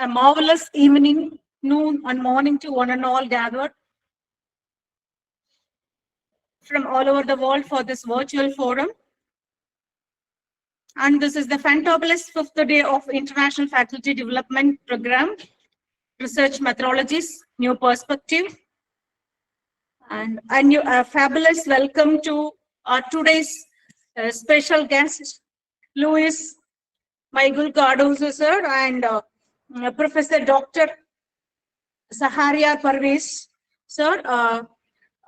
A marvelous evening, noon, and morning to one and all gathered from all over the world for this virtual forum. And this is the fantabulous fifth day of International Faculty Development Program, Research Methodologies, New Perspective. And a fabulous welcome to our today's special guest, Luis Miguel Cardozo, sir, and Professor Dr. Saharia Parvez, sir,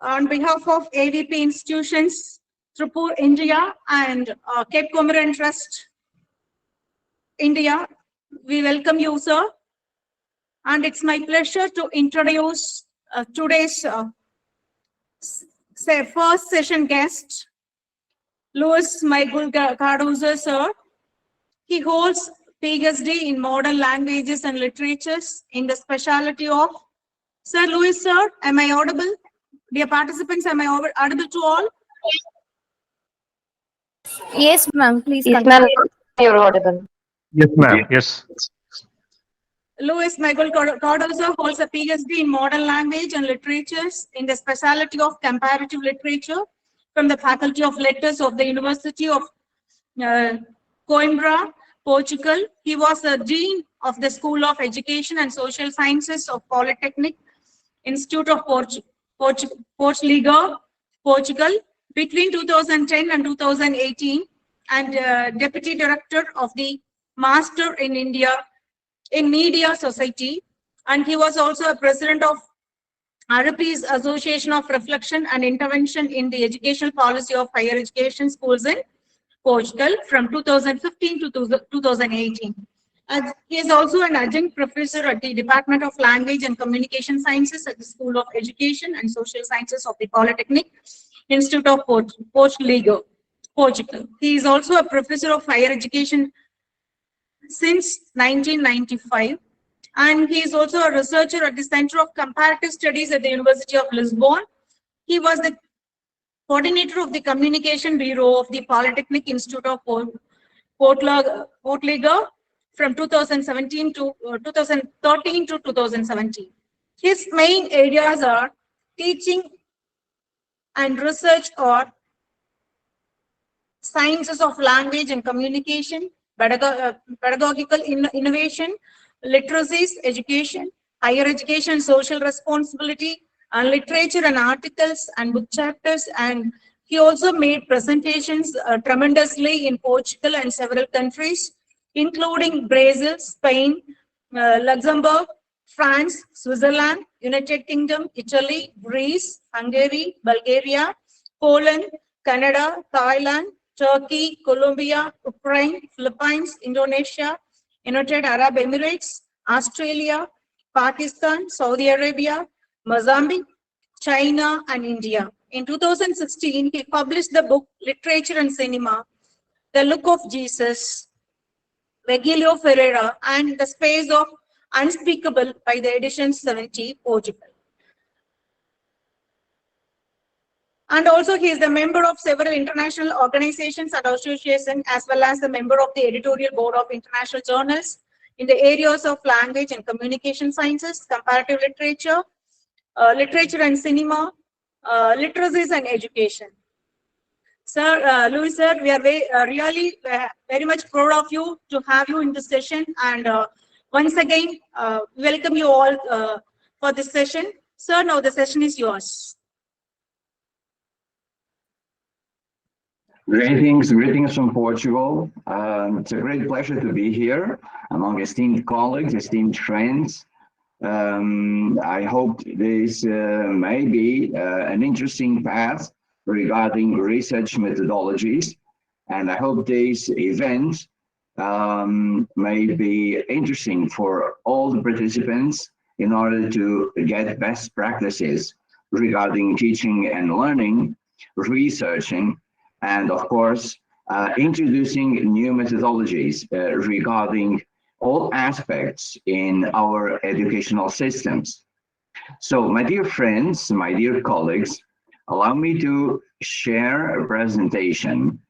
on behalf of AVP institutions, Tripur, India, and Cape Comorin Trust, India, we welcome you, sir. And it's my pleasure to introduce today's first session guest, Luis Miguel Cardozo, sir. He holds PhD in modern languages and literatures in the specialty of. Sir Luis, sir, am I audible? Dear participants, am I audible to all? Yes, ma'am. Please Yes, continue. ma'am. You're audible. Yes, ma'am. Yes. Luis Miguel Cardozo holds a PhD in modern language and literatures in the specialty of comparative literature from the Faculty of Letters of the University of Coimbra, Portugal. He was the Dean of the School of Education and Social Sciences of Polytechnic Institute of Portugal, between 2010 and 2018, and Deputy Director of the Master in Media Society, and he was also a President of Arabi's Association of Reflection and Intervention in the Educational Policy of Higher Education Schools in Portugal from 2015 to 2018. He is also an adjunct professor at the Department of Language and Communication Sciences at the School of Education and Social Sciences of the Polytechnic Institute of Portugal. He is also a professor of higher education since 1995, and he is also a researcher at the Center of Comparative Studies at the University of Lisbon. He was the coordinator of the Communication Bureau of the Polytechnic Institute of Portugal from 2013 to 2017. His main areas are teaching and research or sciences of language and communication, pedagogical innovation, literacies, education, higher education, social responsibility, and literature and articles and book chapters. And he also made presentations tremendously in Portugal and several countries, including Brazil, Spain, Luxembourg, France, Switzerland, United Kingdom, Italy, Greece, Hungary, Bulgaria, Poland, Canada, Thailand, Turkey, Colombia, Ukraine, Philippines, Indonesia, United Arab Emirates, Australia, Pakistan, Saudi Arabia, Mozambique, China, and India. In 2016, he published the book Literature and Cinema, The Look of Jesus, Virgilio Ferreira, and The Space of Unspeakable by the edition 70, Portugal. And also he is the member of several international organizations and associations, as well as the member of the editorial board of international journals in the areas of language and communication sciences, comparative literature, literature and cinema, literacies and education. Sir, Luis, sir, we are really very much proud of you to have you in this session. And once again, welcome you all for this session. Sir, now the session is yours. Greetings from Portugal. It's a great pleasure to be here among esteemed colleagues, esteemed friends. I hope this may be an interesting path regarding research methodologies, and I hope this event may be interesting for all the participants in order to get best practices regarding teaching and learning, researching, and of course, introducing new methodologies regarding all aspects in our educational systems. So, my dear friends, my dear colleagues, allow me to share a presentation.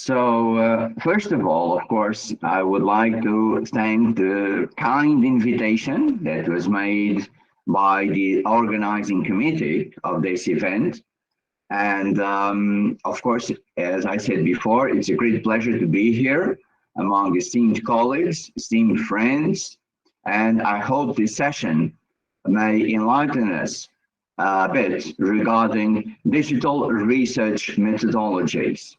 So, first of all, of course, I would like to thank the kind invitation that was made by the organizing committee of this event. And of course, as I said before, it's a great pleasure to be here among esteemed colleagues, esteemed friends, and I hope this session may enlighten us a bit regarding digital research methodologies.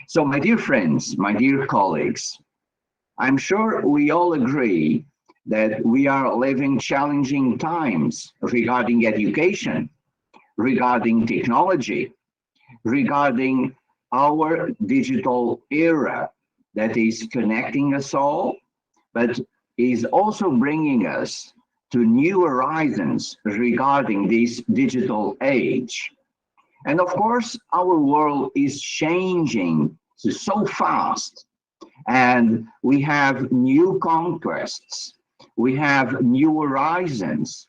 So, my dear friends, my dear colleagues, I'm sure we all agree that we are living challenging times regarding education, regarding technology, regarding our digital era that is connecting us all, but is also bringing us to new horizons regarding this digital age. And of course, our world is changing so fast, and we have new conquests, we have new horizons.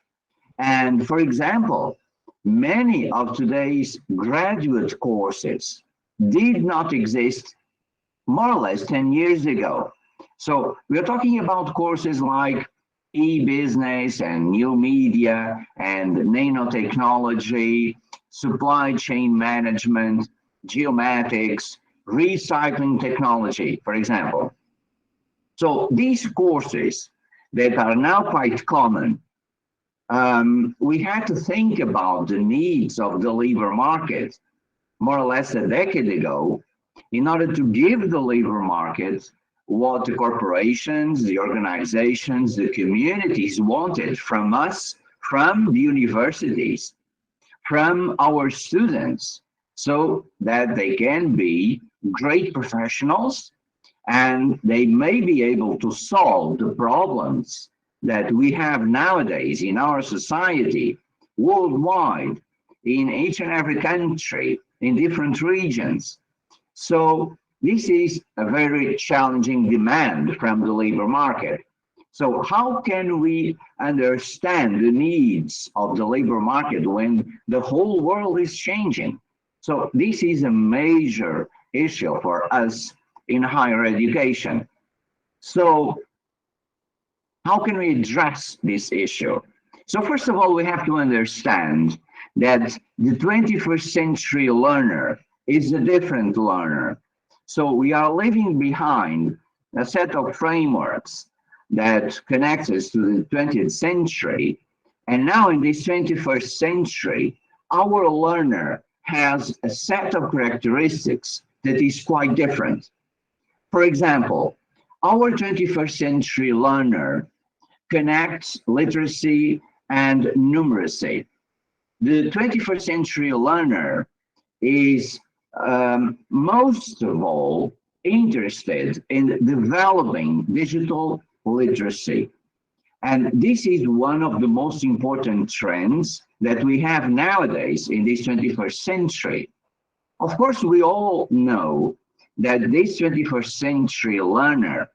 And for example, many of today's graduate courses did not exist more or less 10 years ago. So we're talking about courses like e-business and new media and nanotechnology, supply chain management, geomatics, recycling technology, for example. So these courses that are now quite common, we had to think about the needs of the labor market more or less a decade ago in order to give the labor market what the corporations, the organizations, the communities wanted from us, from the universities, from our students, so that they can be great professionals and they may be able to solve the problems that we have nowadays in our society worldwide, in each and every country, in different regions. So this is a very challenging demand from the labor market. So how can we understand the needs of the labor market when the whole world is changing? So this is a major issue for us in higher education. So how can we address this issue? So first of all, we have to understand that the 21st century learner is a different learner. So we are leaving behind a set of frameworks that connects us to the 20th century. And now in this 21st century, our learner has a set of characteristics that is quite different. For example, our 21st century learner connects literacy and numeracy. The 21st century learner is most of all interested in developing digital literacy. And this is one of the most important trends that we have nowadays in this 21st century. Of course, we all know that this 21st century learner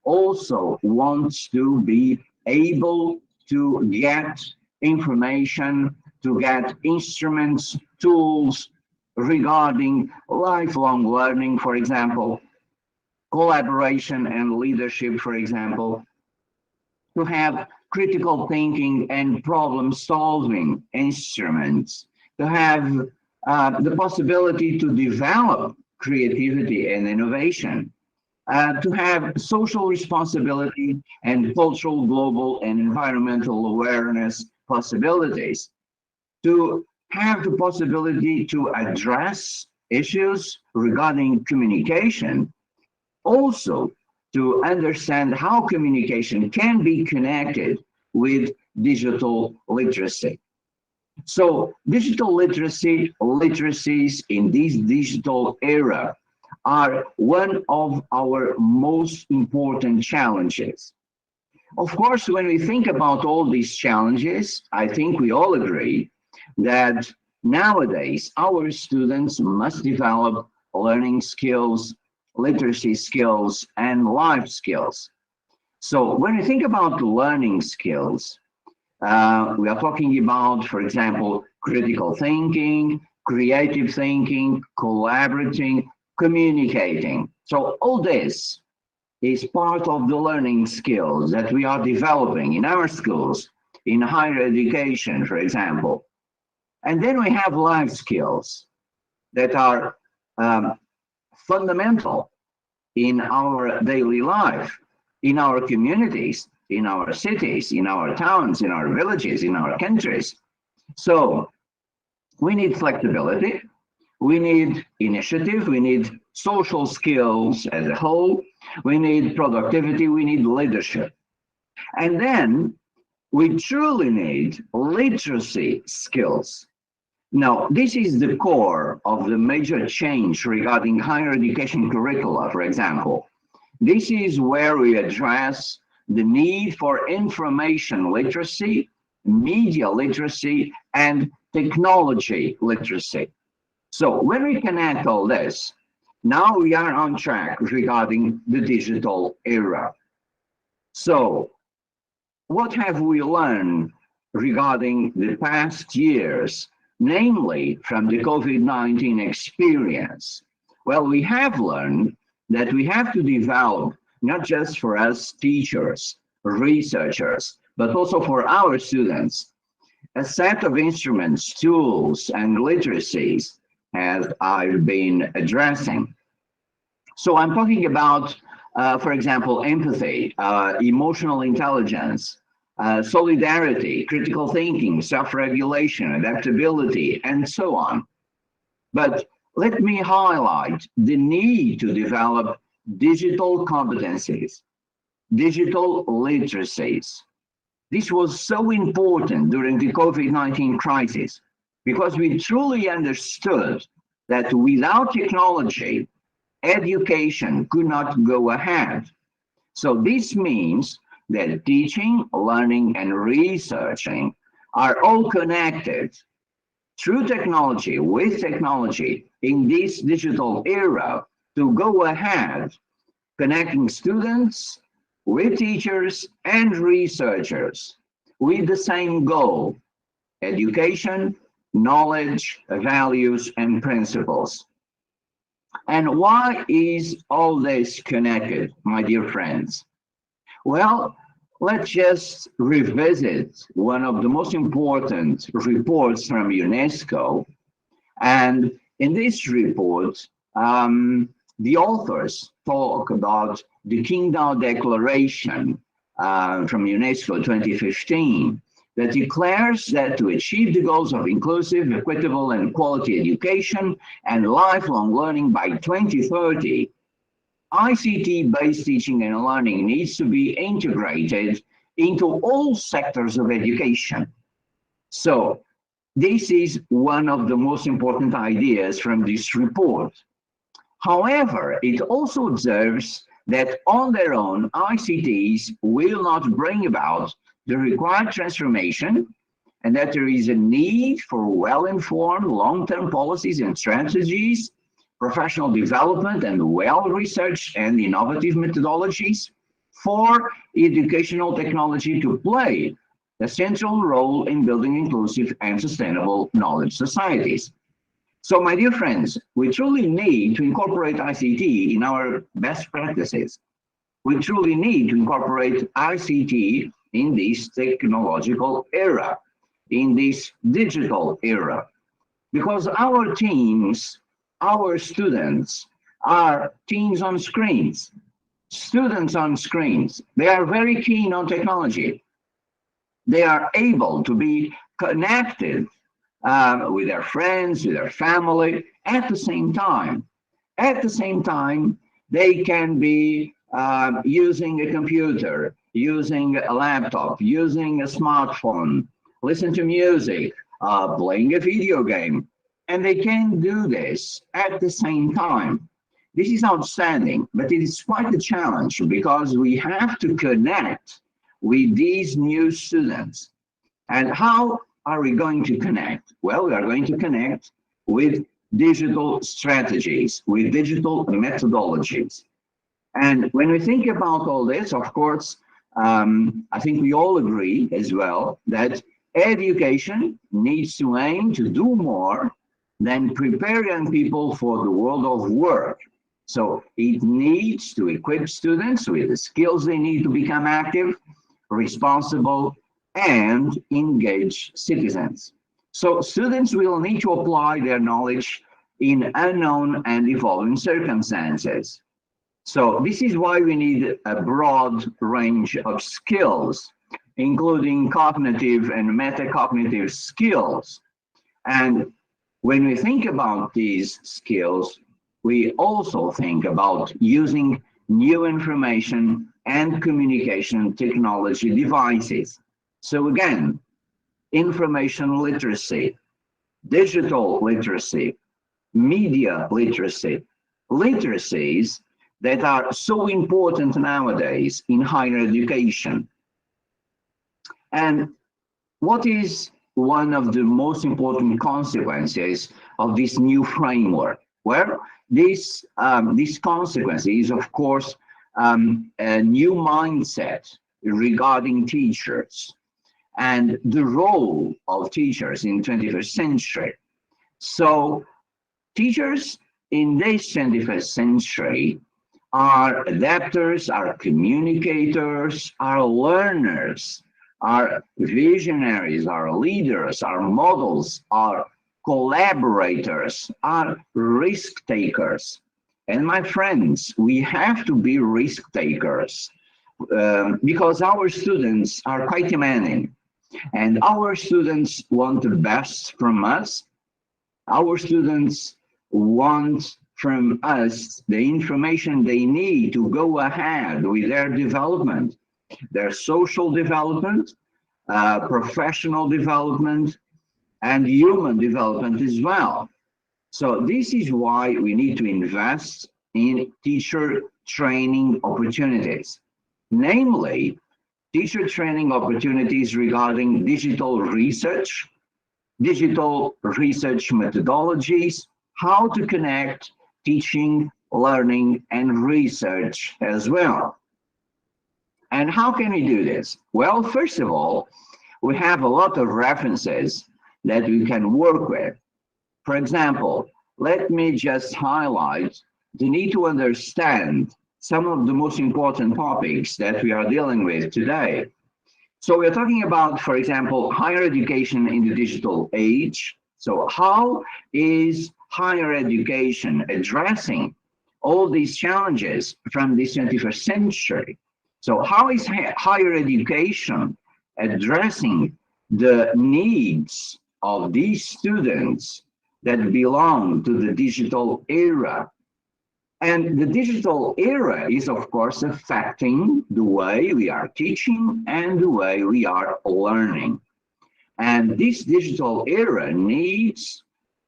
also wants to be able to get information, to get instruments, tools regarding lifelong learning, for example, collaboration and leadership, for example, to have critical thinking and problem solving instruments, to have the possibility to develop creativity and innovation, to have social responsibility and cultural, global, and environmental awareness possibilities, to have the possibility to address issues regarding communication, also to understand how communication can be connected with digital literacy. So digital literacy, literacies in this digital era are one of our most important challenges. Of course, when we think about all these challenges, I think we all agree that nowadays our students must develop learning skills, literacy skills, and life skills. So when we think about learning skills, we are talking about, for example, critical thinking, creative thinking, collaborating, communicating. So all this is part of the learning skills that we are developing in our schools, in higher education, for example. And then we have life skills that are fundamental in our daily life, in our communities, in our cities, in our towns, in our villages, in our countries. So we need flexibility, we need initiative, we need social skills as a whole, we need productivity, we need leadership. And then we truly need literacy skills. Now, this is the core of the major change regarding higher education curricula, for example. This is where we address the need for information literacy, media literacy, and technology literacy. So when we connect all this, now we are on track regarding the digital era. So what have we learned regarding the past years, namely from the COVID-19 experience? Well, we have learned that we have to develop, not just for us teachers, researchers, but also for our students, a set of instruments, tools, and literacies as I've been addressing. So I'm talking about, for example, empathy, emotional intelligence, solidarity, critical thinking, self-regulation, adaptability, and so on. But let me highlight the need to develop digital competencies, digital literacies. This was so important during the COVID-19 crisis because we truly understood that without technology, education could not go ahead. So this means that teaching, learning, and researching are all connected through technology, with technology in this digital era to go ahead, connecting students with teachers and researchers with the same goal: education, knowledge, values, and principles. And why is all this connected, my dear friends? Well, let's just revisit one of the most important reports from UNESCO. And in this report, the authors talk about the Qingdao Declaration from UNESCO 2015 that declares that to achieve the goals of inclusive, equitable, and quality education and lifelong learning by 2030, ICT-based teaching and learning needs to be integrated into all sectors of education. So this is one of the most important ideas from this report. However, it also observes that on their own, ICTs will not bring about the required transformation, and that there is a need for well-informed long-term policies and strategies, professional development, and well-researched and innovative methodologies for educational technology to play a central role in building inclusive and sustainable knowledge societies. So, my dear friends, we truly need to incorporate ICT in our best practices. We truly need to incorporate ICT in this technological era, in this digital era, because our teams, our students are teens on screens, students on screens. They are very keen on technology. They are able to be connected with their friends, with their family at the same time. At the same time, they can be using a computer, using a laptop, using a smartphone, listen to music, playing a video game, and they can do this at the same time. This is outstanding, but it is quite a challenge because we have to connect with these new students. And how are we going to connect? Well, we are going to connect with digital strategies, with digital methodologies. And when we think about all this, of course, I think we all agree as well that education needs to aim to do more then prepare young people for the world of work. So it needs to equip students with the skills they need to become active, responsible, and engaged citizens. So students will need to apply their knowledge in unknown and evolving circumstances. So this is why we need a broad range of skills, including cognitive and metacognitive skills. And when we think about these skills, we also think about using new information and communication technology devices. So again, information literacy, digital literacy, media literacy, literacies that are so important nowadays in higher education. And what is one of the most important consequences of this new framework? Well, this consequence is, of course, a new mindset regarding teachers and the role of teachers in 21st century. So teachers in this 21st century are adapters, are communicators, are learners, are visionaries, are leaders, are models, are collaborators, are risk takers. And my friends, we have to be risk takers because our students are quite demanding, and our students want the best from us. Our students want from us the information they need to go ahead with their development, their social development, professional development, and human development as well. So this is why we need to invest in teacher training opportunities, namely teacher training opportunities regarding digital research methodologies, how to connect teaching, learning, and research as well. And how can we do this? Well, first of all, we have a lot of references that we can work with. For example, let me just highlight the need to understand some of the most important topics that we are dealing with today. So we're talking about, for example, higher education in the digital age. So how is higher education addressing all these challenges from this 21st century? So how is higher education addressing the needs of these students that belong to the digital era? And the digital era is, of course, affecting the way we are teaching and the way we are learning. And this digital era needs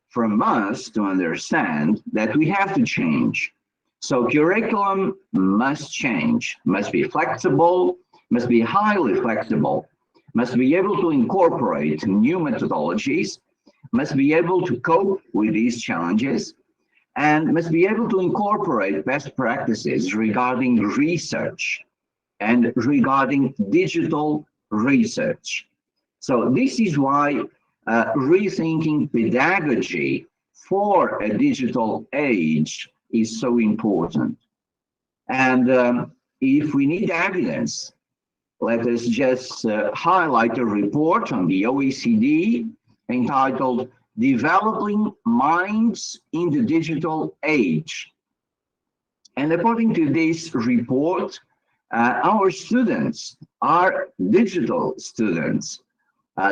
from us to understand that we have to change. So curriculum must change, must be flexible, must be highly flexible, must be able to incorporate new methodologies, must be able to cope with these challenges, and must be able to incorporate best practices regarding research and regarding digital research. So this is why rethinking pedagogy for a digital age is so important. And if we need evidence, let us just highlight a report on the OECD entitled Developing Minds in the Digital Age. And according to this report, our students are digital students.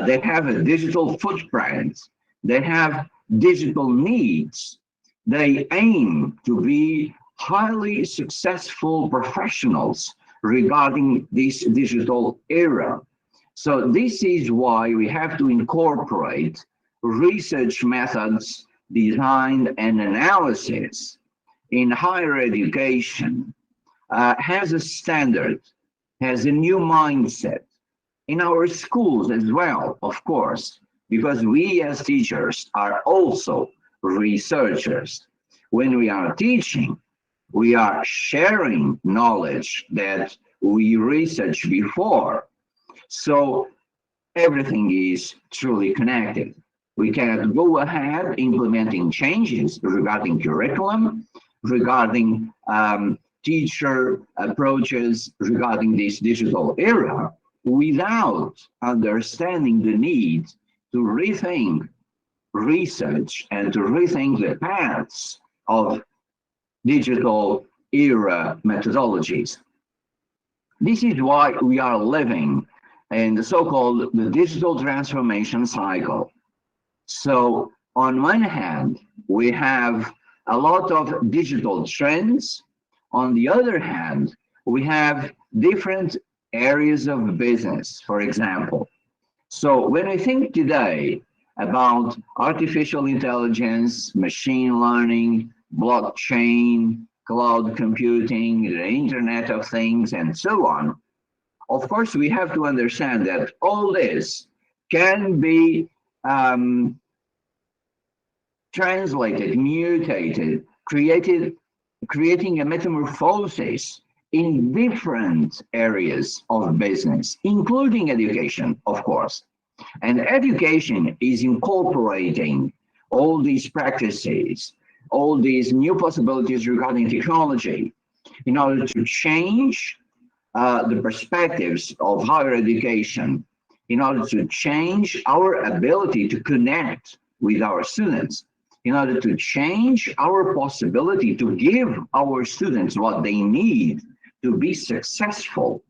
They have a digital footprint. They have digital needs. They aim to be highly successful professionals regarding this digital era. So this is why we have to incorporate research methods, design, and analysis in higher education, has a standard, has a new mindset in our schools as well, of course, because we as teachers are also researchers. When we are teaching, we are sharing knowledge that we researched before. So everything is truly connected. We cannot go ahead implementing changes regarding curriculum, regarding teacher approaches regarding this digital era without understanding the need to rethink research and to rethink the paths of digital era methodologies. This is why we are living in the so-called the digital transformation cycle. So on one hand, we have a lot of digital trends. On the other hand, we have different areas of business, for example. So when I think today about artificial intelligence, machine learning, blockchain, cloud computing, the Internet of Things, and so on, of course, we have to understand that all this can be translated, mutated, creating a metamorphosis in different areas of business, including education, of course. And education is incorporating all these practices, all these new possibilities regarding technology in order to change the perspectives of higher education, in order to change our ability to connect with our students, in order to change our possibility to give our students what they need to be successful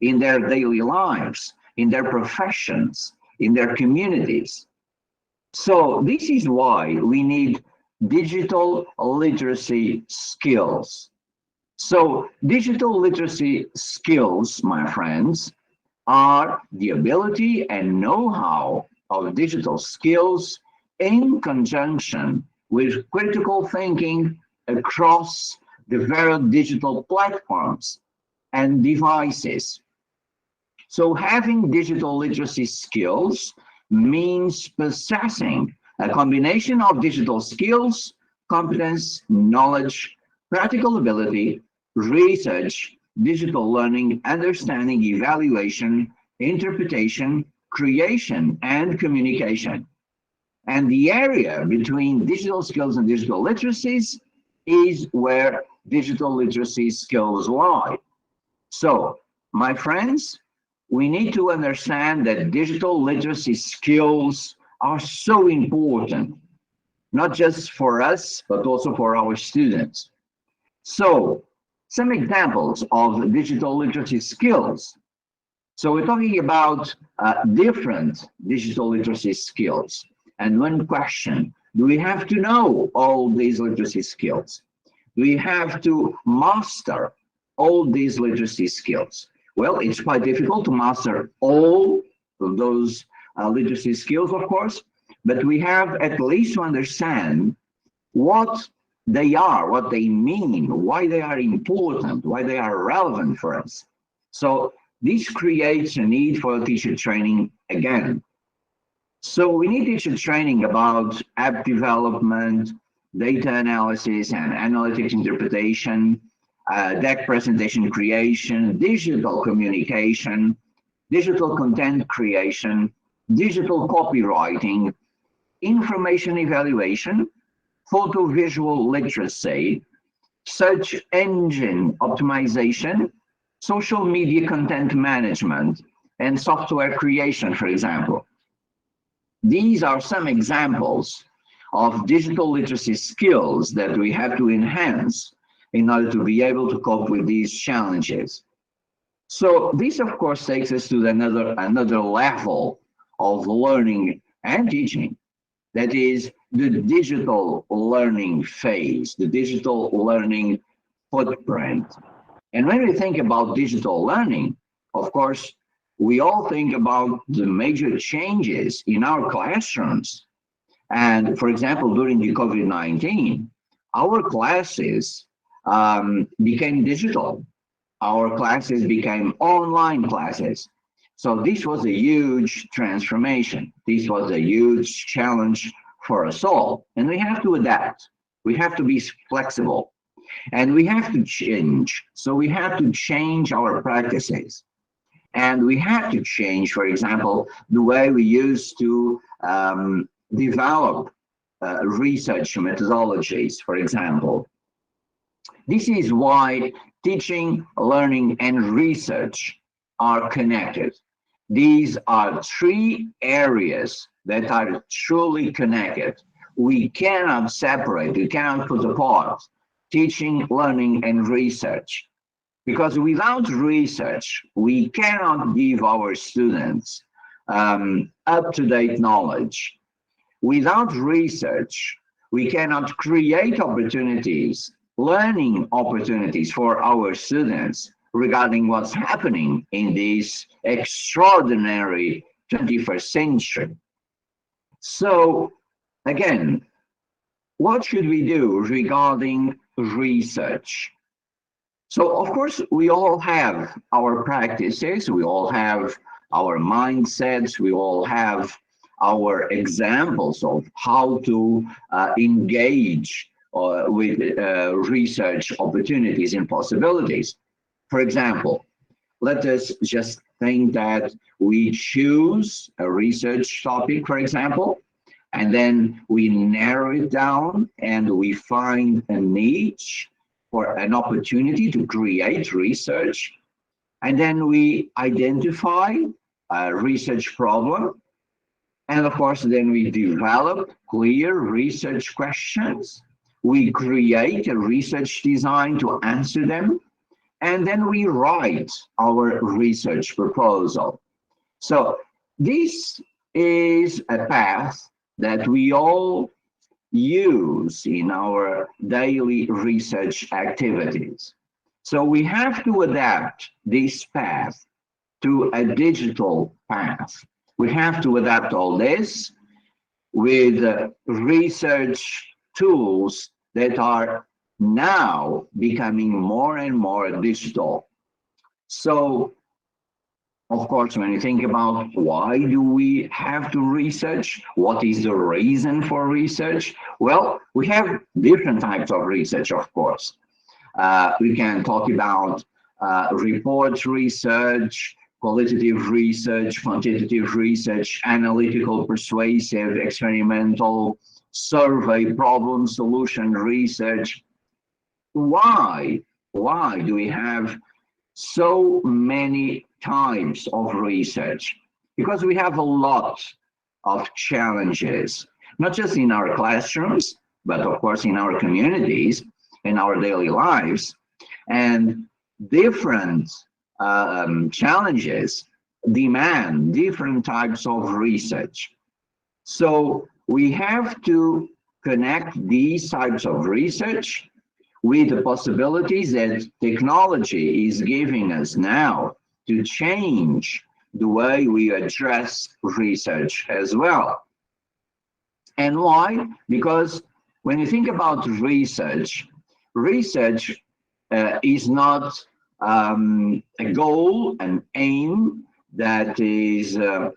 in their daily lives, in their professions, in their communities. So this is why we need digital literacy skills. So digital literacy skills, my friends, are the ability and know-how of digital skills in conjunction with critical thinking across the various digital platforms and devices. So having digital literacy skills means possessing a combination of digital skills, competence, knowledge, practical ability, research, digital learning, understanding, evaluation, interpretation, creation, and communication. And the area between digital skills and digital literacies is where digital literacy skills lie. So, my friends, we need to understand that digital literacy skills are so important, not just for us, but also for our students. So, some examples of digital literacy skills. So we're talking about different digital literacy skills. And one question, do we have to know all these literacy skills? Do we have to master all these literacy skills? Well, it's quite difficult to master all of those literacy skills, of course, but we have at least to understand what they are, what they mean, why they are important, why they are relevant for us. So this creates a need for teacher training again. So we need teacher training about app development, data analysis and analytics interpretation, deck presentation creation, digital communication, digital content creation, digital copywriting, information evaluation, photo-visual literacy, search engine optimization, social media content management, and software creation, for example. These are some examples of digital literacy skills that we have to enhance in order to be able to cope with these challenges. So this, of course, takes us to another level of learning and teaching. That is the digital learning phase, the digital learning footprint. And when we think about digital learning, of course, we all think about the major changes in our classrooms. And for example, during the COVID-19, our classes became digital. Our classes became online classes. So this was a huge transformation. This was a huge challenge for us all. And we have to adapt. We have to be flexible. And we have to change. So we have to change our practices. And we have to change, for example, the way we used to develop research methodologies, for example. This is why teaching, learning, and research are connected. These are three areas that are truly connected. We cannot separate, we cannot put apart teaching, learning, and research. Because without research, we cannot give our students up-to-date knowledge. Without research, we cannot create opportunities, learning opportunities for our students regarding what's happening in this extraordinary 21st century. So again, what should we do regarding research? So of course, we all have our practices, we all have our mindsets, we all have our examples of how to engage with research opportunities and possibilities. For example, let us just think that we choose a research topic, for example, and then we narrow it down and we find a niche or an opportunity to create research. And then we identify a research problem. And of course, then we develop clear research questions. We create a research design to answer them. And then we write our research proposal. So this is a path that we all use in our daily research activities. So we have to adapt this path to a digital path. We have to adapt all this with research tools that are now becoming more and more digital. So, of course, when you think about why do we have to research, what is the reason for research? Well, we have different types of research, of course. We can talk about report research, qualitative research, quantitative research, analytical, persuasive, experimental, survey, problem solution research. Why do we have so many types of research? Because we have a lot of challenges, not just in our classrooms, but of course in our communities, in our daily lives, and different challenges demand different types of research. So we have to connect these types of research with the possibilities that technology is giving us now to change the way we address research as well. And why? Because when you think about research, research is not a goal, an aim that is the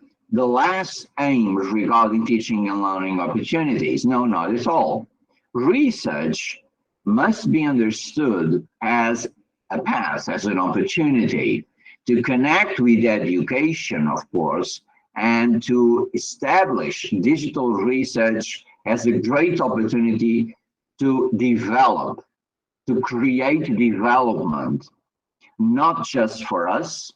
last aim regarding teaching and learning opportunities. No, not at all. Research must be understood as a path, as an opportunity to connect with education, of course, and to establish digital research as a great opportunity to develop, to create development, not just for us,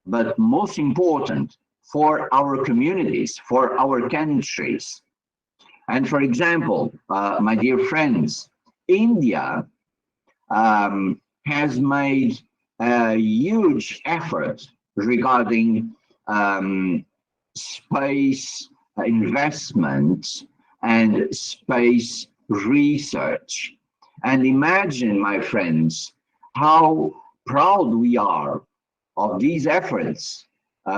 but most important, for our communities, for our countries. And for example, my dear friends, India has made a huge effort regarding space investments and space research. And imagine, my friends, how proud we are of these efforts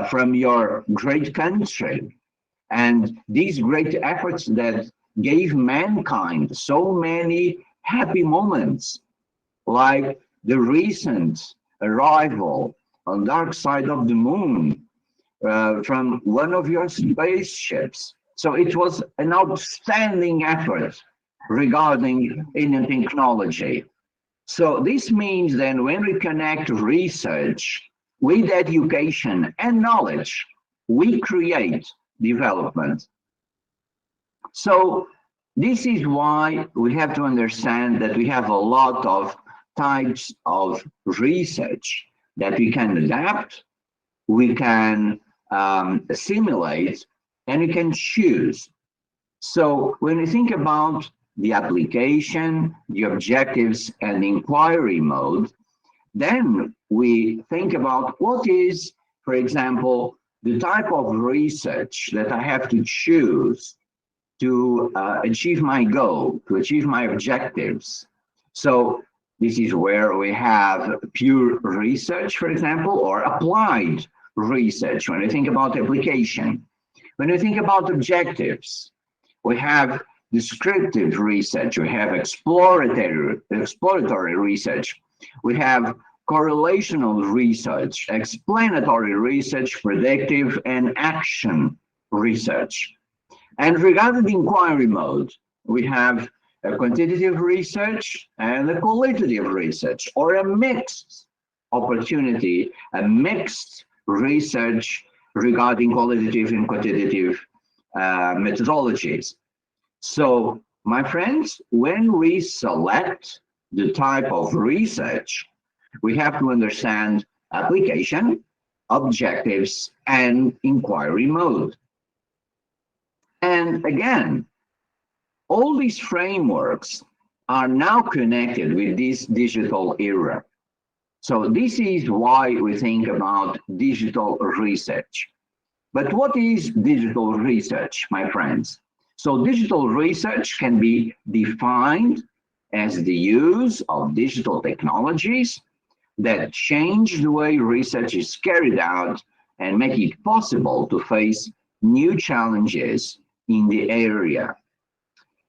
from your great country. And these great efforts that gave mankind so many happy moments, like the recent arrival on the dark side of the moon from one of your spaceships. So it was an outstanding effort regarding Indian technology. So this means then when we connect research with education and knowledge, we create development. So this is why we have to understand that we have a lot of types of research that we can adapt, we can assimilate, and we can choose. So when we think about the application, the objectives, and the inquiry mode, then we think about what is, for example, the type of research that I have to choose to achieve my goal, to achieve my objectives. So this is where we have pure research, for example, or applied research when we think about application. When we think about objectives, we have descriptive research, we have exploratory research, we have correlational research, explanatory research, predictive, and action research. And regarding the inquiry mode, we have a quantitative research and a qualitative research, or a mixed opportunity, a mixed research regarding qualitative and quantitative methodologies. So, my friends, when we select the type of research, we have to understand application, objectives, and inquiry mode. And again, all these frameworks are now connected with this digital era. So this is why we think about digital research. But what is digital research, my friends? So digital research can be defined as the use of digital technologies that change the way research is carried out and make it possible to face new challenges in the area.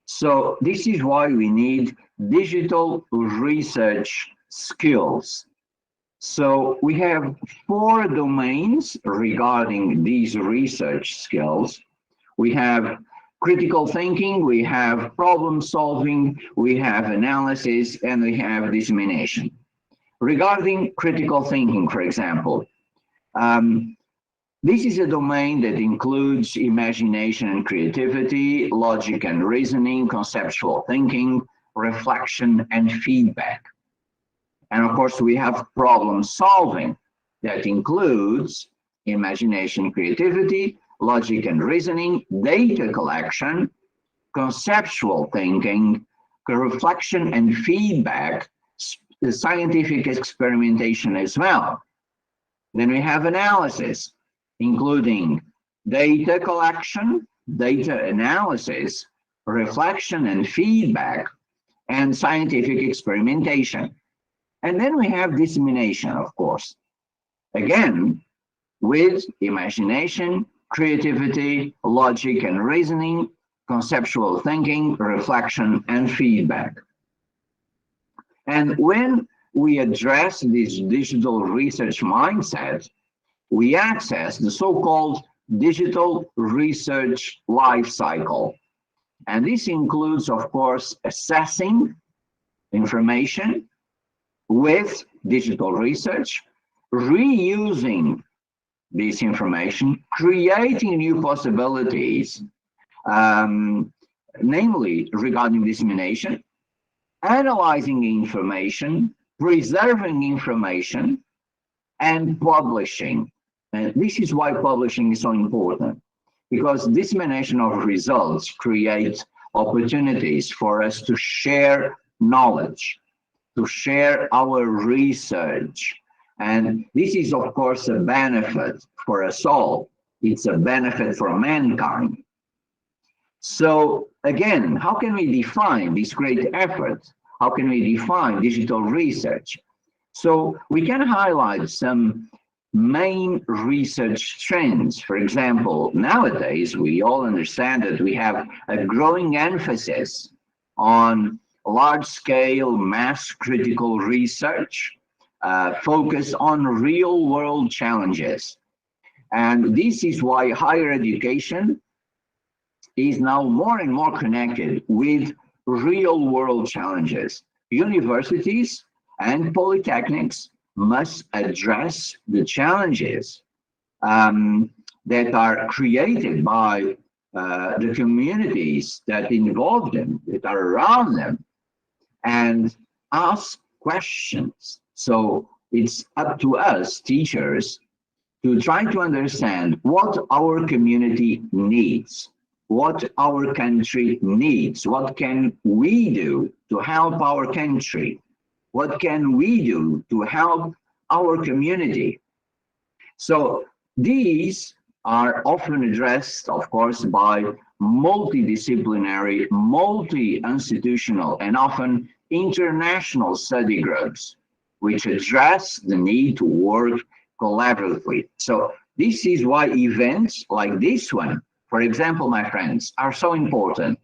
So this is why we need digital research skills. So we have 4 domains regarding these research skills. We have critical thinking, we have problem solving, we have analysis, and we have dissemination. Regarding critical thinking, for example, this is a domain that includes imagination and creativity, logic and reasoning, conceptual thinking, reflection, and feedback. And of course, we have problem solving that includes imagination, creativity, logic and reasoning, data collection, conceptual thinking, reflection and feedback, scientific experimentation as well. Then we have analysis, including data collection, data analysis, reflection and feedback, and scientific experimentation. And then we have dissemination, of course. Again, with imagination, creativity, logic and reasoning, conceptual thinking, reflection, and feedback. And when we address this digital research mindset, we access the so-called digital research life cycle. And this includes, of course, assessing information with digital research, reusing this information, creating new possibilities, namely regarding dissemination, analyzing information, preserving information, and publishing. And this is why publishing is so important, because dissemination of results creates opportunities for us to share knowledge, to share our research. And this is, of course, a benefit for us all. It's a benefit for mankind. So again, how can we define this great effort? How can we define digital research? So we can highlight some main research trends. For example, nowadays, we all understand that we have a growing emphasis on large-scale, mass-critical research, focus on real-world challenges. And this is why higher education is now more and more connected with real-world challenges. Universities and polytechnics must address the challenges that are created by the communities that involve them, that are around them, and ask questions. So it's up to us, teachers, to try to understand what our community needs, what our country needs, what can we do to help our country, what can we do to help our community. So these are often addressed, of course, by multidisciplinary, multi-institutional, and often international study groups, which address the need to work collaboratively. So this is why events like this one, for example, my friends, are so important,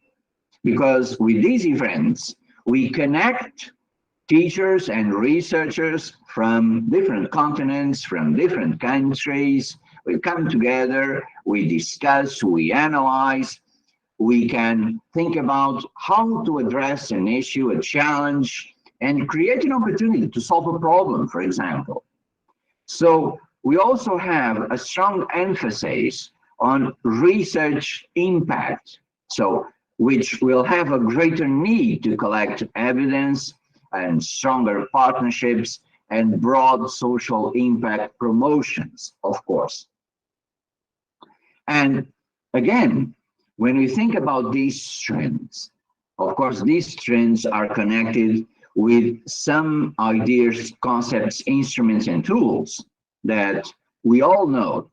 because with these events, we connect teachers and researchers from different continents, from different countries. We come together, we discuss, we analyze, we can think about how to address an issue, a challenge, and create an opportunity to solve a problem, for example. So we also have a strong emphasis on research impact, so which will have a greater need to collect evidence and stronger partnerships and broad social impact promotions, of course. And again, when we think about these trends, of course, these trends are connected with some ideas, concepts, instruments, and tools that we all know.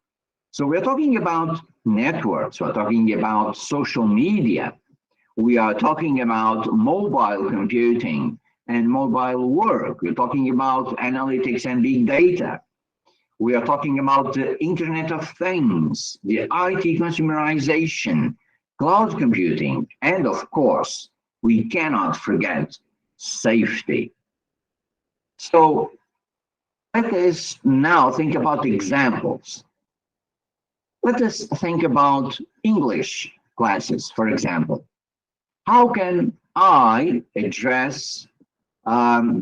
So we're talking about networks, we're talking about social media, we are talking about mobile computing and mobile work, we're talking about analytics and big data. We are talking about the Internet of Things, the IT consumerization, cloud computing, and of course, we cannot forget safety. So let us now think about examples. Let us think about English classes, for example. How can I address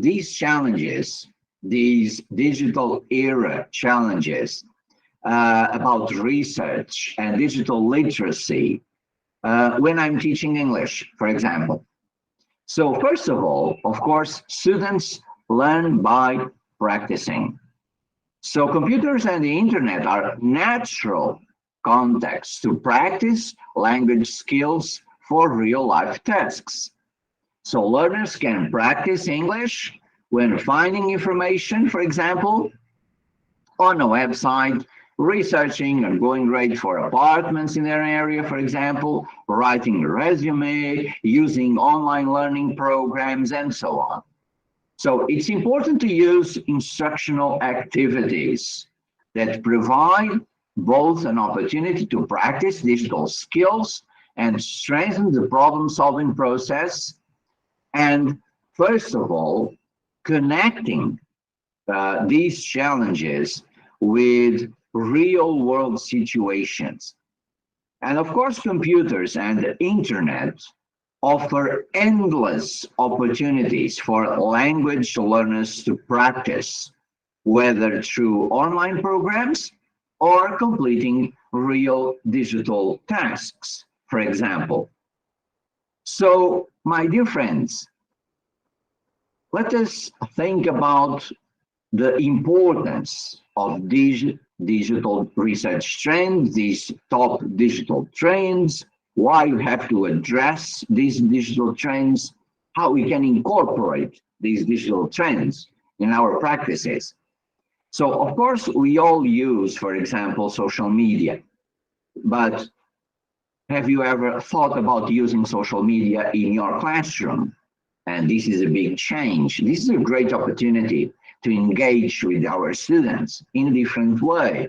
these challenges, these digital era challenges about research and digital literacy when I'm teaching English, for example? So first of all, of course, students learn by practicing. So computers and the internet are natural contexts to practice language skills for real life tasks. So learners can practice English when finding information, for example, on a website, researching and going rate for apartments in their area, for example, writing a resume, using online learning programs, and so on. So it's important to use instructional activities that provide both an opportunity to practice digital skills and strengthen the problem-solving process, and first of all, connecting these challenges with real-world situations. And of course, computers and the internet offer endless opportunities for language learners to practice, whether through online programs or completing real digital tasks, for example. So, my dear friends, let us think about the importance of these digital research trends, these top digital trends, why you have to address these digital trends, how we can incorporate these digital trends in our practices. So, of course, we all use, for example, social media, but have you ever thought about using social media in your classroom? And this is a big change. This is a great opportunity to engage with our students in a different way.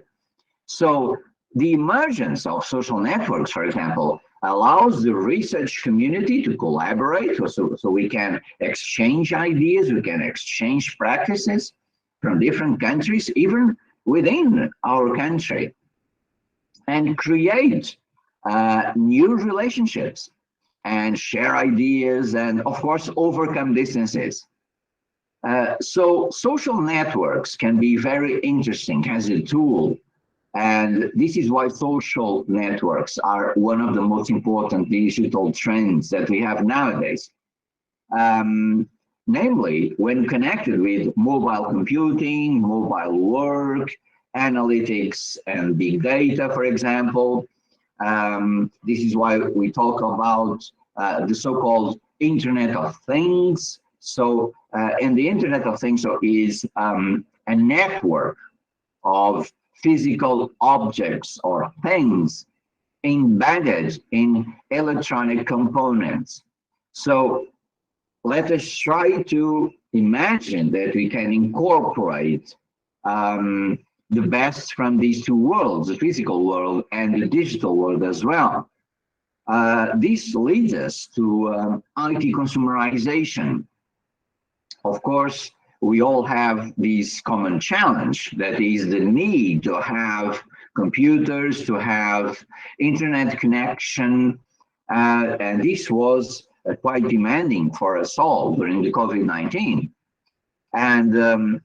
So the emergence of social networks, for example, allows the research community to collaborate, so we can exchange ideas, we can exchange practices from different countries, even within our country, and create new relationships and share ideas and, of course, overcome distances. So social networks can be very interesting as a tool And this is why social networks are one of the most important digital trends that we have nowadays. Namely, when connected with mobile computing, mobile work, analytics, and big data, for example. This is why we talk about the so-called Internet of Things. So, and the Internet of Things is a network of physical objects or things embedded in electronic components. So let us try to imagine that we can incorporate the best from these two worlds, the physical world and the digital world as well. This leads us to IT consumerization. Of course, we all have this common challenge, that is the need to have computers, to have internet connection, and this was quite demanding for us all during the COVID-19. And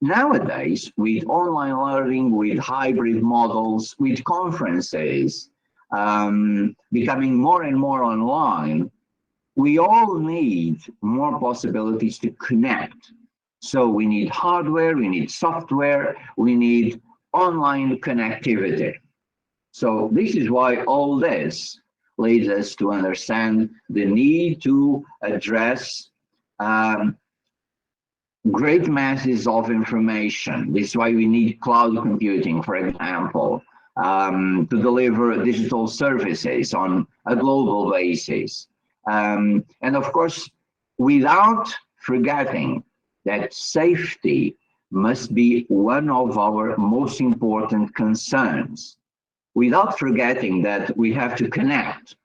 nowadays, with online learning, with hybrid models, with conferences becoming more and more online, we all need more possibilities to connect. So we need hardware, we need software, we need online connectivity. So this is why all this leads us to understand the need to address great masses of information. This is why we need cloud computing, for example, to deliver digital services on a global basis. And of course, without forgetting that safety must be one of our most important concerns. Without forgetting that we have to connect,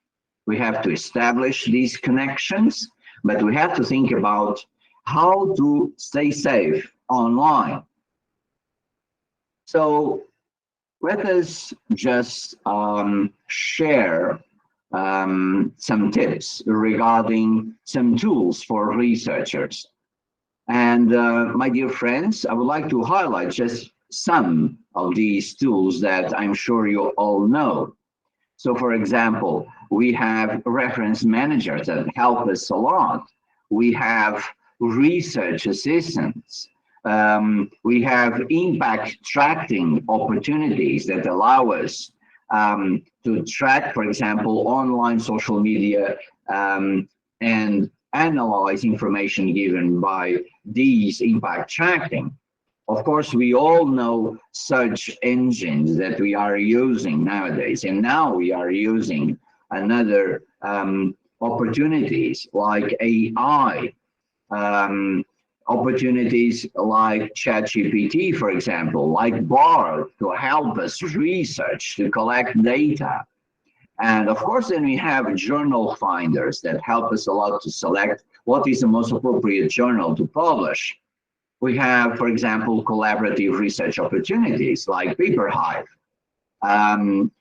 we have to establish these connections, but we have to think about how to stay safe online. So let us just share some tips regarding some tools for researchers. And my dear friends, I would like to highlight just some of these tools that I'm sure you all know. So for example, we have reference managers that help us a lot. We have research assistants. We have impact tracking opportunities that allow us to track, for example, online social media and analyze information given by these impact tracking. Of course, we all know search engines that we are using nowadays, and now we are using another opportunities like AI, opportunities like ChatGPT, for example, like Bard to help us research, to collect data. And of course, then we have journal finders that help us a lot to select what is the most appropriate journal to publish. We have, for example, collaborative research opportunities like PaperHive,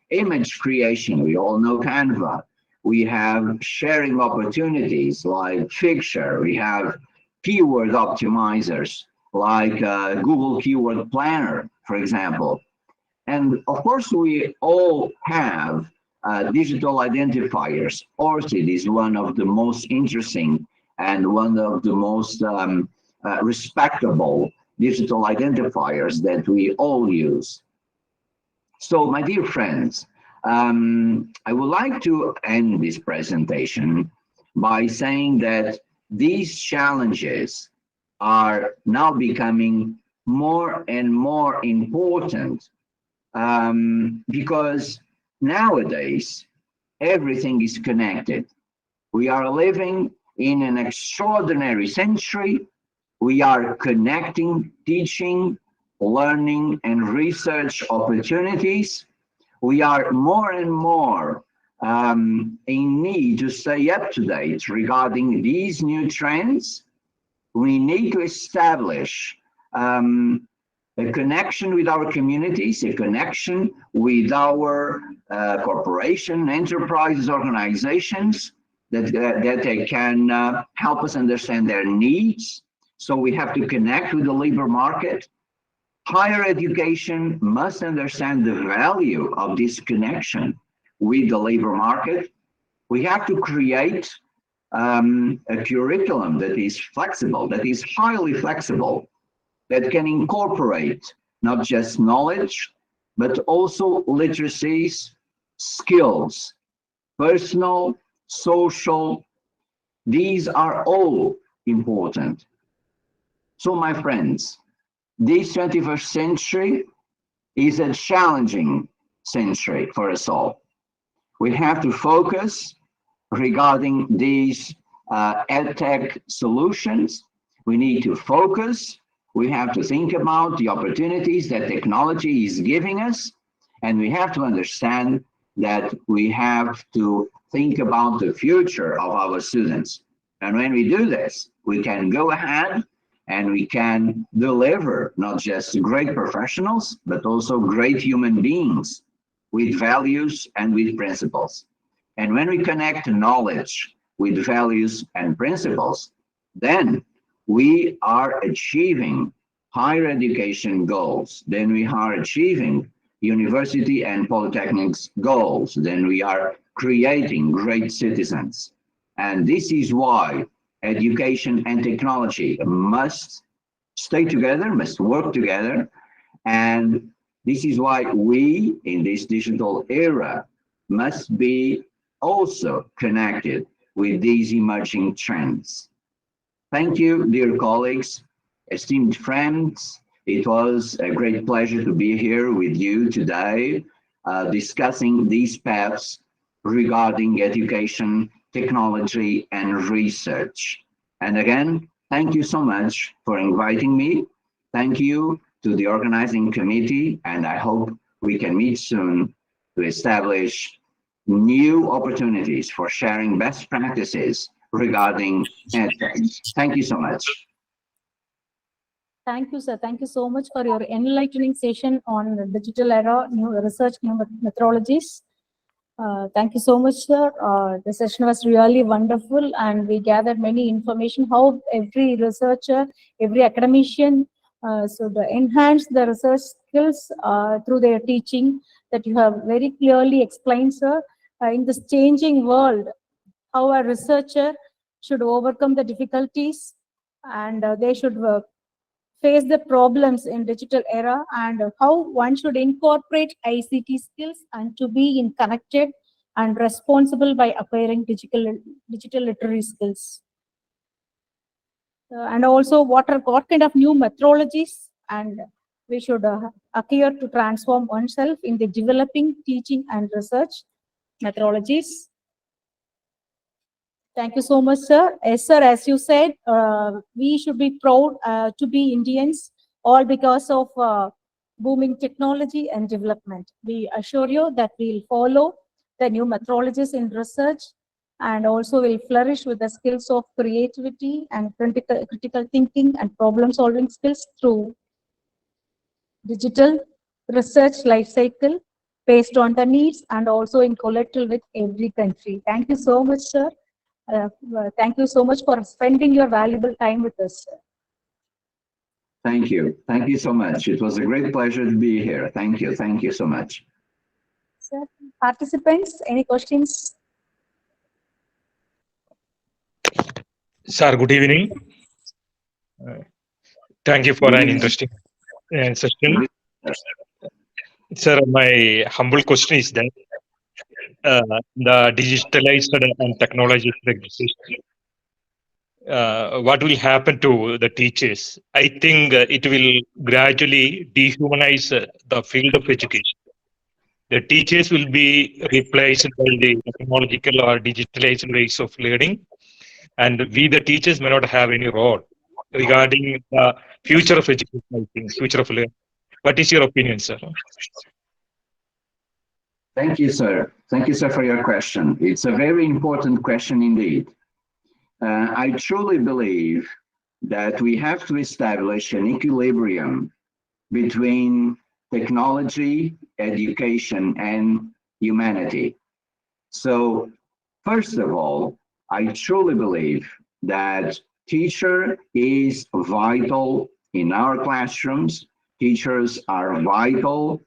image creation, we all know Canva. We have sharing opportunities like Figshare. We have keyword optimizers like Google Keyword Planner, for example. And of course, we all have digital identifiers. ORCID is one of the most interesting and one of the most respectable digital identifiers that we all use. So, my dear friends, I would like to end this presentation by saying that these challenges are now becoming more and more important because nowadays everything is connected. We are living in an extraordinary century. We are connecting, teaching, learning, and research opportunities. We are more and more in need to stay up to date regarding these new trends. We need to establish a connection with our communities, a connection with our corporation, enterprises, organizations that they can help us understand their needs. So we have to connect with the labor market. Higher education must understand the value of this connection with the labor market. We have to create a curriculum that is flexible, that is highly flexible, that can incorporate not just knowledge, but also literacies, skills, personal, social. These are all important. So, my friends, this 21st century is a challenging century for us all. We have to focus regarding these EdTech solutions. We need to focus. We have to think about the opportunities that technology is giving us. And we have to understand that we have to think about the future of our students. And when we do this, we can go ahead and we can deliver not just great professionals, but also great human beings with values and with principles. And when we connect knowledge with values and principles, then we are achieving higher education goals. Then we are achieving university and polytechnics goals. Then we are creating great citizens. And this is why education and technology must stay together, must work together. And this is why we, in this digital era, must be also connected with these emerging trends. Thank you, dear colleagues, esteemed friends. It was a great pleasure to be here with you today, discussing these paths regarding education, technology, and research. And again, thank you so much for inviting me. Thank you to the organizing committee, and I hope we can meet soon to establish new opportunities for sharing best practices regarding EdTech. Thank you so much. Thank you, sir. Thank you so much for your enlightening session on the digital era, new research, new methodologies. Thank you so much, sir. The session was really wonderful, and we gathered many information how every researcher, every academician should enhance the research skills through their teaching that you have very clearly explained, sir. In this changing world, how a researcher should overcome the difficulties, and they should face the problems in digital era, and how one should incorporate ICT skills and to be in connected and responsible by acquiring digital literary skills. And also what kind of new methodologies and we should acquire to transform oneself in the developing, teaching, and research methodologies. Thank you so much, sir. Yes, sir, as you said, we should be proud to be Indians, all because of booming technology and development. We assure you that we'll follow the new methodologies in research and also will flourish with the skills of creativity and critical thinking and problem solving skills through digital research life cycle based on the needs and also in collateral with every country. Thank you so much, sir. Thank you so much for spending your valuable time with us, sir. Thank you. Thank you so much. It was a great pleasure to be here. Thank you. Thank you so much. Sir, participants, any questions? Sir, good evening. Thank you for an interesting session. Sir, my humble question is that the digitalized and technologized education, what will happen to the teachers? I think it will gradually dehumanize the field of education. The teachers will be replaced by the technological or digitalized ways of learning, and we, the teachers, may not have any role regarding the future of education, I think, future of learning. What is your opinion, sir? Thank you, sir. Thank you, sir, for your question. It's a very important question indeed. I truly believe that we have to establish an equilibrium between technology, education, and humanity. So, first of all, I truly believe that teacher is vital in our classrooms Teachers are vital,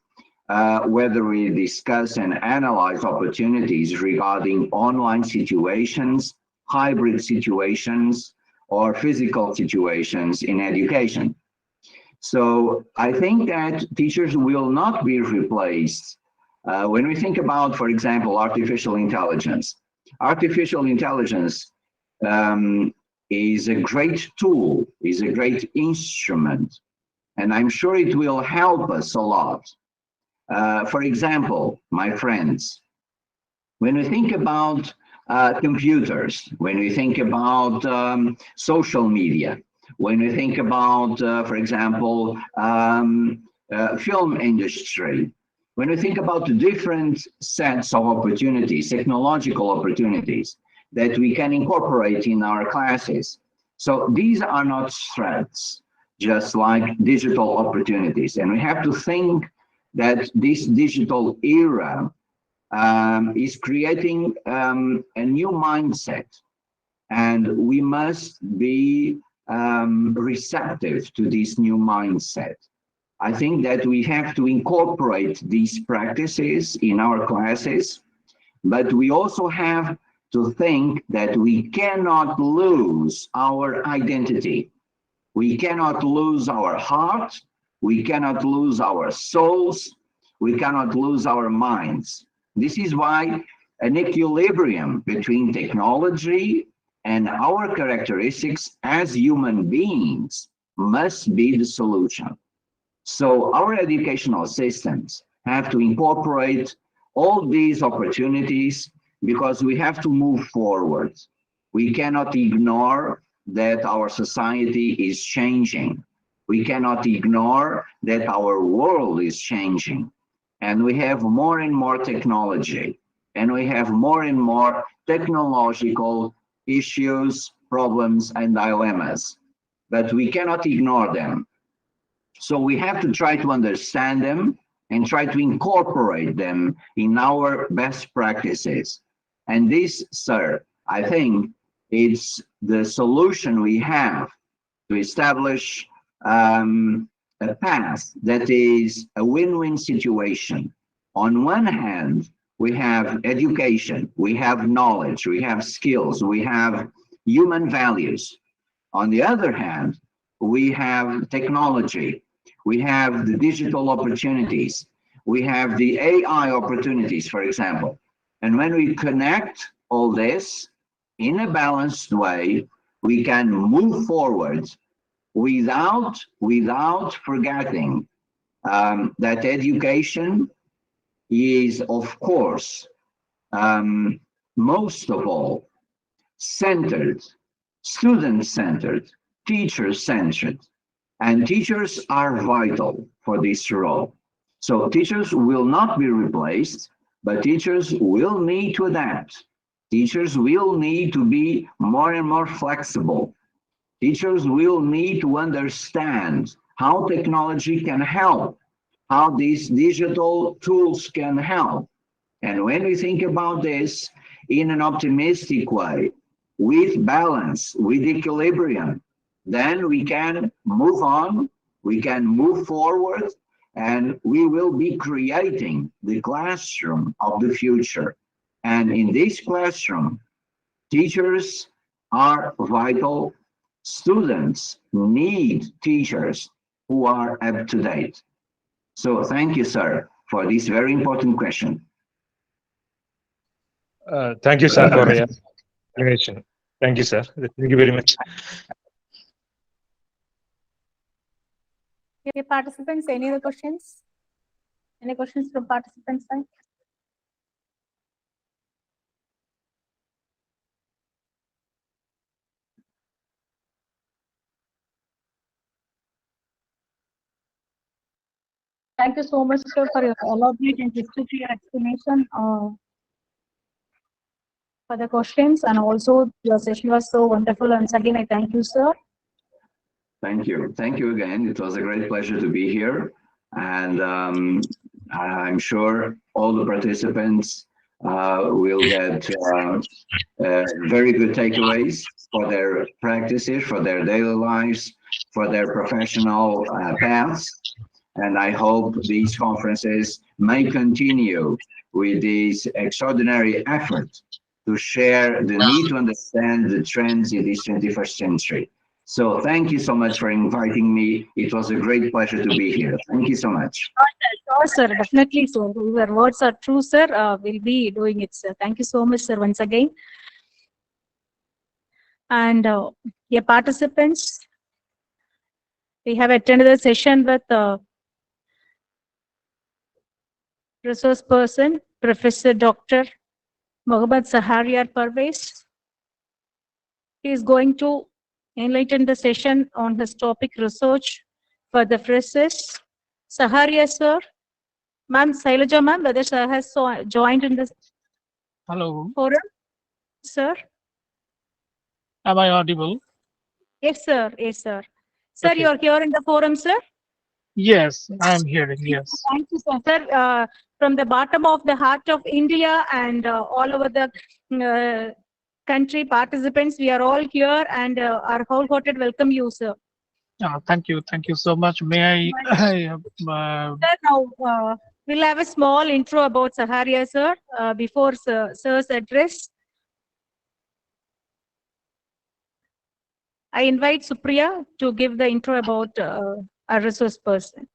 whether we discuss and analyze opportunities regarding online situations, hybrid situations, or physical situations in education. So I think that teachers will not be replaced. When we think about, for example, artificial intelligence is a great tool, is a great instrument, and I'm sure it will help us a lot. For example, my friends, when we think about computers, when we think about social media, when we think about, for example, film industry, when we think about the different sets of opportunities, technological opportunities that we can incorporate in our classes. So these are not threats, just like digital opportunities. And we have to think that this digital era is creating a new mindset, and we must be receptive to this new mindset. I think that we have to incorporate these practices in our classes, but we also have to think that we cannot lose our identity. We cannot lose our heart. We cannot lose our souls. We cannot lose our minds. This is why an equilibrium between technology and our characteristics as human beings must be the solution. So our educational systems have to incorporate all these opportunities because we have to move forward. We cannot ignore that our society is changing. We cannot ignore that our world is changing. And we have more and more technology, and we have more and more technological issues, problems, and dilemmas. But we cannot ignore them. So we have to try to understand them and try to incorporate them in our best practices. And this, sir, I think it's the solution we have to establish a path that is a win-win situation. On one hand, we have education, we have knowledge, we have skills, we have human values. On the other hand, we have technology, we have the digital opportunities, we have the AI opportunities, for example. And when we connect all this in a balanced way, we can move forward without forgetting that education is, of course, most of all, centered, student-centered, teacher-centered, and teachers are vital for this role. So teachers will not be replaced, but teachers will need to adapt. Teachers will need to be more and more flexible. Teachers will need to understand how technology can help, how these digital tools can help. And when we think about this in an optimistic way, with balance, with equilibrium, then we can move on, we can move forward, and we will be creating the classroom of the future. And in this classroom, teachers are vital. Students need teachers who are up to date. So thank you, sir, for this very important question. Thank you, sir, for your explanation. Thank you, sir. Thank you very much. Okay, participants, any other questions? Any questions from participants side? Thank you so much, sir, for your elaborate and crystal clear explanation for the questions, and also your session was so wonderful. Once again, I thank you, sir. Thank you. Thank you again. It was a great pleasure to be here. And I'm sure all the participants will get very good takeaways for their practices, for their daily lives, for their professional paths. And I hope these conferences may continue with this extraordinary effort to share the need to understand the trends in this 21st century. So thank you so much for inviting me. It was a great pleasure to be here. Thank you so much. Sure, sir. Definitely, sir. Your words are true, sir. We'll be doing it, sir. Thank you so much, sir, once again. And yeah, participants, we have attended the session with resource person, Professor Dr. Mohammad Saharia Parvez. He is going to enlighten the session on this topic research for the freshers. Saharia, sir. Ma'am, Sailaja, ma'am, whether sir has joined in this Hello, forum? Sir? am I audible? Yes, sir. Yes, sir. Sir, Okay. you're here in the forum, sir? Yes, I'm hearing. Yes. Thank you, sir. Sir, from the bottom of the heart of India and all over the country participants, we are all here and our wholehearted welcome you, sir. Thank you. Thank you so much. May I? Sir, now we'll have a small intro about Saharia, sir, before sir's address. I invite Supriya to give the intro about our resource person.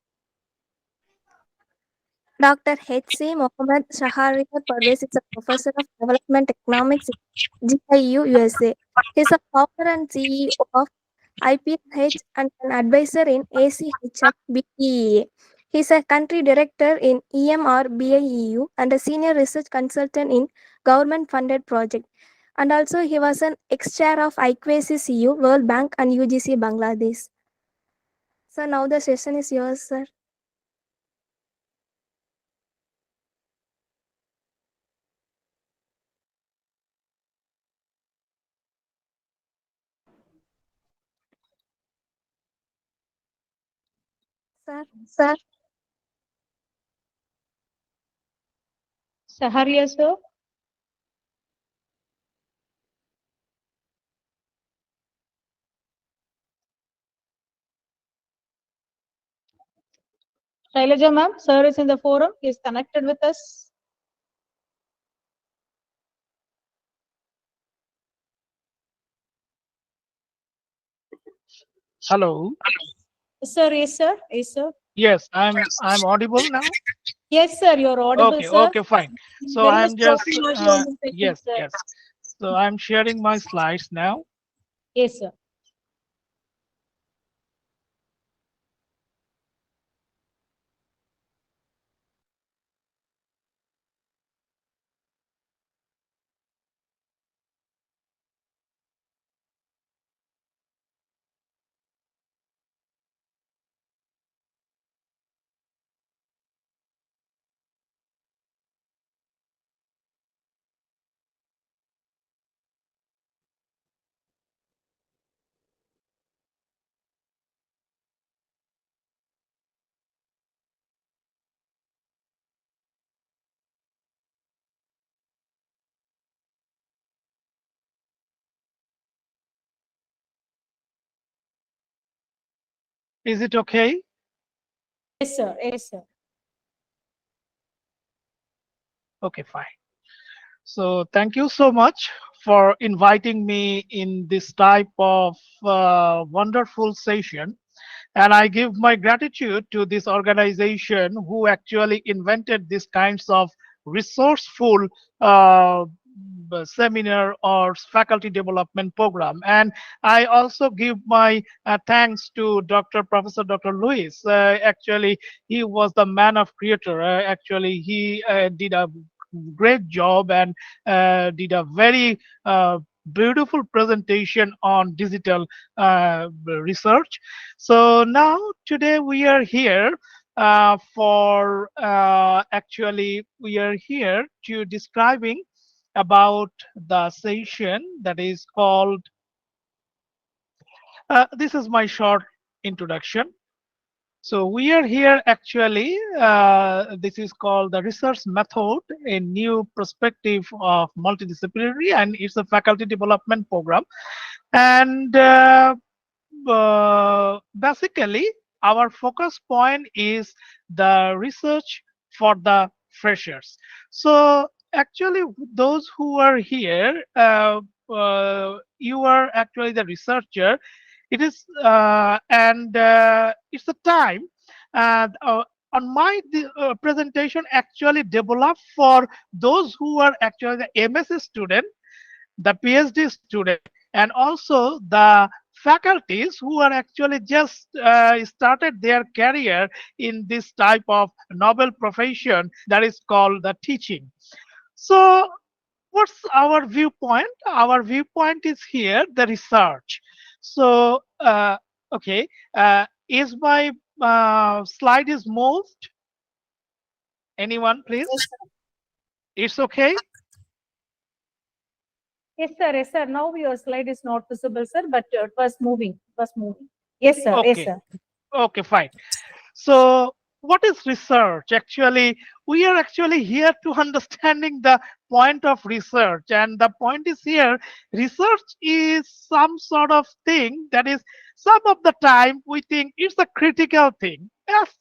Dr. H.C. Mohammed Shaharia Parvez is a professor of development economics at GIU, USA. He is a founder and CEO of IPLH and an advisor in ACHM BEA. He is a country director in EMR BIEU and a senior research consultant in government-funded projects. And also he was an ex-chair of IQAC CU, World Bank and UGC Bangladesh. So now the session is yours, sir. Sir. Saharia, sir. Shailaja, ma'am, sir is in the forum. He is connected with us. Hello. Sir, yes, sir. Yes, sir. Yes, I'm audible now. Yes, sir. You're audible, Okay. sir. Okay. Fine. So Very I'm much just talking yes. sir. Yes. So I'm sharing my slides now. Yes, sir. Is it okay? Yes, sir. Yes, sir. Okay. Fine. So thank you so much for inviting me in this type of wonderful session. And I give my gratitude to this organization who actually invented these kinds of resourceful seminar or faculty development program. And I also give my thanks to Professor Dr. Lewis. Actually, he was the man of creator. Actually, he did a great job and did a very beautiful presentation on digital research. So now today we are here actually we are here to describing about the session that is called this is my short introduction. So we are here actually, this is called the research method, a new perspective of multidisciplinary, and it's a faculty development program. And basically, our focus point is the research for the freshers. So actually, those who are here, you are actually the researcher. It is and it's a time and on my presentation actually developed for those who are actually the MSc student, the PhD student, and also the faculties who are actually just started their career in this type of noble profession that is called the teaching. So what's our viewpoint? Our viewpoint is here, the research. So, okay, is my slide is moved? Anyone, please? It's okay? Yes, sir. Yes, sir. Now your slide is not visible, sir, but it was moving. It was moving. Yes, sir. Yes, Okay. sir. Okay, fine. So what is research? Actually, we are actually here to understanding the point of research. And the point is here, research is some sort of thing that is some of the time we think it's a critical thing.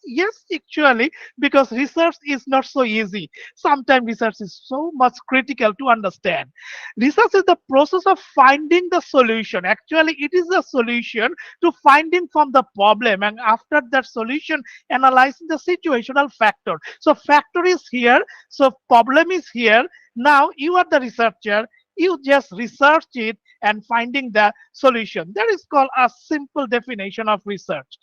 Yes, actually, because research is not so easy. Sometimes research is so much critical to understand. Research is the process of finding the solution. Actually, it is a solution to finding from the problem, and after that solution analyzing the situational factor. So factor is here, so problem is here. Now you are the researcher, you just research it and finding the solution. That is called a simple definition of research.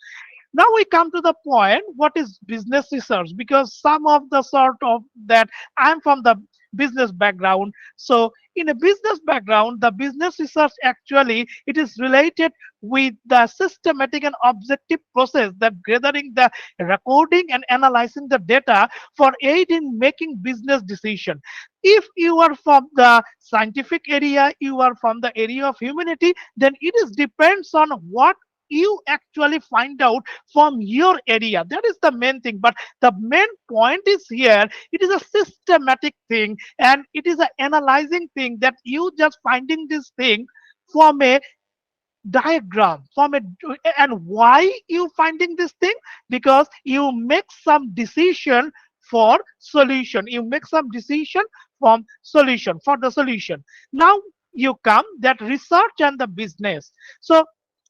Now we come to the point, what is business research? Because some of the sort of that, I'm from the business background. So in a business background, the business research actually, it is related with the systematic and objective process that gathering the recording and analyzing the data for aid in making business decision. If you are from the scientific area, you are from the area of humanity, then it is depends on what you actually find out from your area. That is the main thing. But the main point is here, it is a systematic thing and it is an analyzing thing that you just finding this thing from a diagram from a, and why you finding this thing, because you make some decision for solution, you make some decision from solution for the solution. Now you come that research and the business. So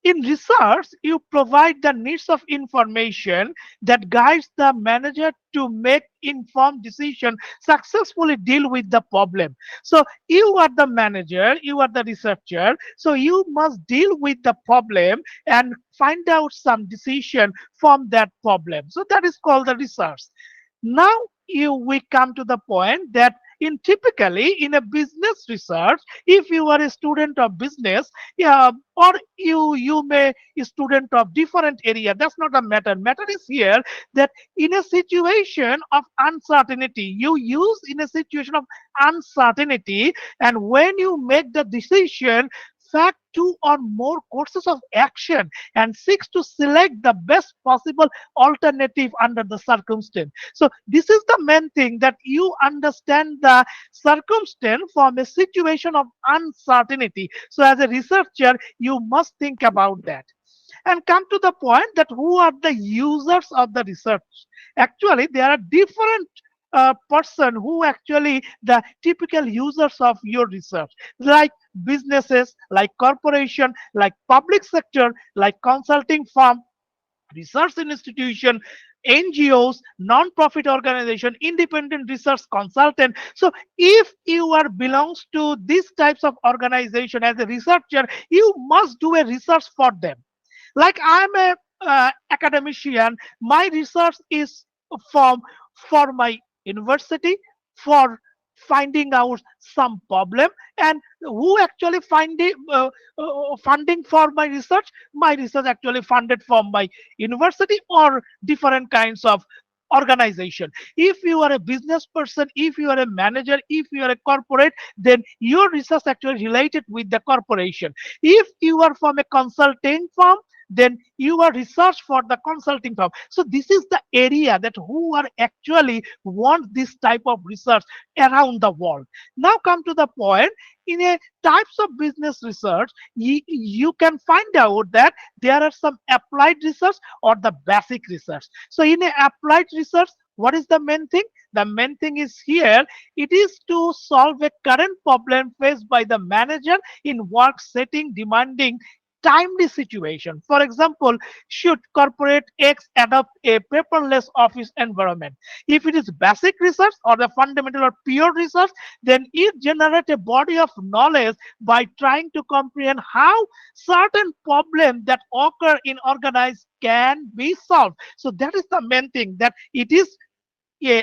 in research, you provide the needs of information that guides the manager to make informed decision, successfully deal with the problem. So you are the manager, you are the researcher, so you must deal with the problem and find out some decision from that problem. So that is called the research. Now we come to the point that in typically in a business research, if you are a student of business, yeah, or you may a student of different area, that's not a matter. Matter is here that in a situation of uncertainty, you use in a situation of uncertainty, and when you make the decision, fact two or more courses of action and seeks to select the best possible alternative under the circumstance. So this is the main thing, that you understand the circumstance from a situation of uncertainty. So as a researcher, you must think about that and come to the point that who are the users of the research. Actually, there are different person who actually the typical users of your research, like businesses, like corporation, like public sector, like consulting firm, research institution, NGOs, non-profit organization, independent research consultant. So if you are belongs to these types of organization as a researcher, you must do a research for them. Like I'm a academician, my research is from for my university, for finding out some problem, and who actually funding for my research. My research actually funded from my university or different kinds of organization. If you are a business person, if you are a manager, if you are a corporate, then your research actually related with the corporation. If you are from a consulting firm, then you are research for the consulting firm. So this is the area that who are actually want this type of research around the world. Now come to the point, in a types of business research, you can find out that there are some applied research or the basic research. So in a applied research, what is the main thing? The main thing is here, it is to solve a current problem faced by the manager in work setting demanding timely situation. For example, should corporate X adopt a paperless office environment? If it is basic research or the fundamental or pure research, then it generates a body of knowledge by trying to comprehend how certain problems that occur in organized can be solved. So that is the main thing, that it is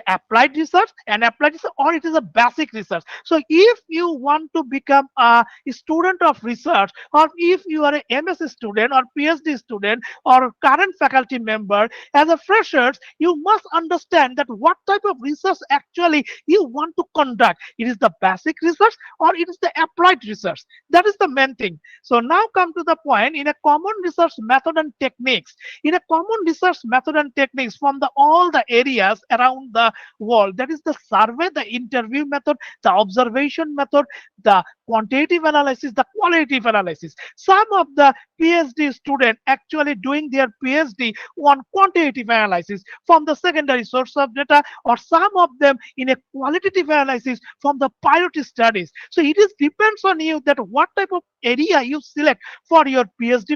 applied research and applied research, or it is a basic research. So if you want to become a student of research, or if you are a MS student or PhD student or current faculty member, as a freshers, you must understand that what type of research actually you want to conduct. It is the basic research or it is the applied research. That is the main thing. So now come to the point, in a common research method and techniques, in a common research method and techniques from the all the areas around the world, that is the survey, the interview method, the observation method, the quantitative analysis, the qualitative analysis. Some of the PhD students actually doing their PhD on quantitative analysis from the secondary source of data, or some of them in a qualitative analysis from the pilot studies. So it is depends on you that what type of area you select for your PhD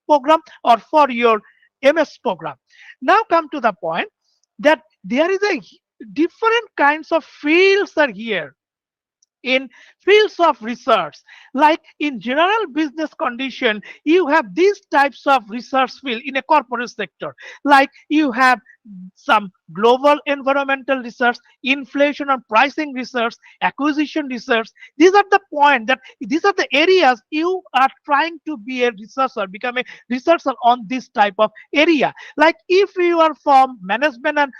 program or for your MS program. Now come to the point that there is a different kinds of fields are here in fields of research. Like in general business condition, you have these types of research field in a corporate sector. Like you have some global environmental research, inflation and pricing research, acquisition research. These are the point that these are the areas you are trying to be a researcher, become a researcher on this type of area. Like if you are from management and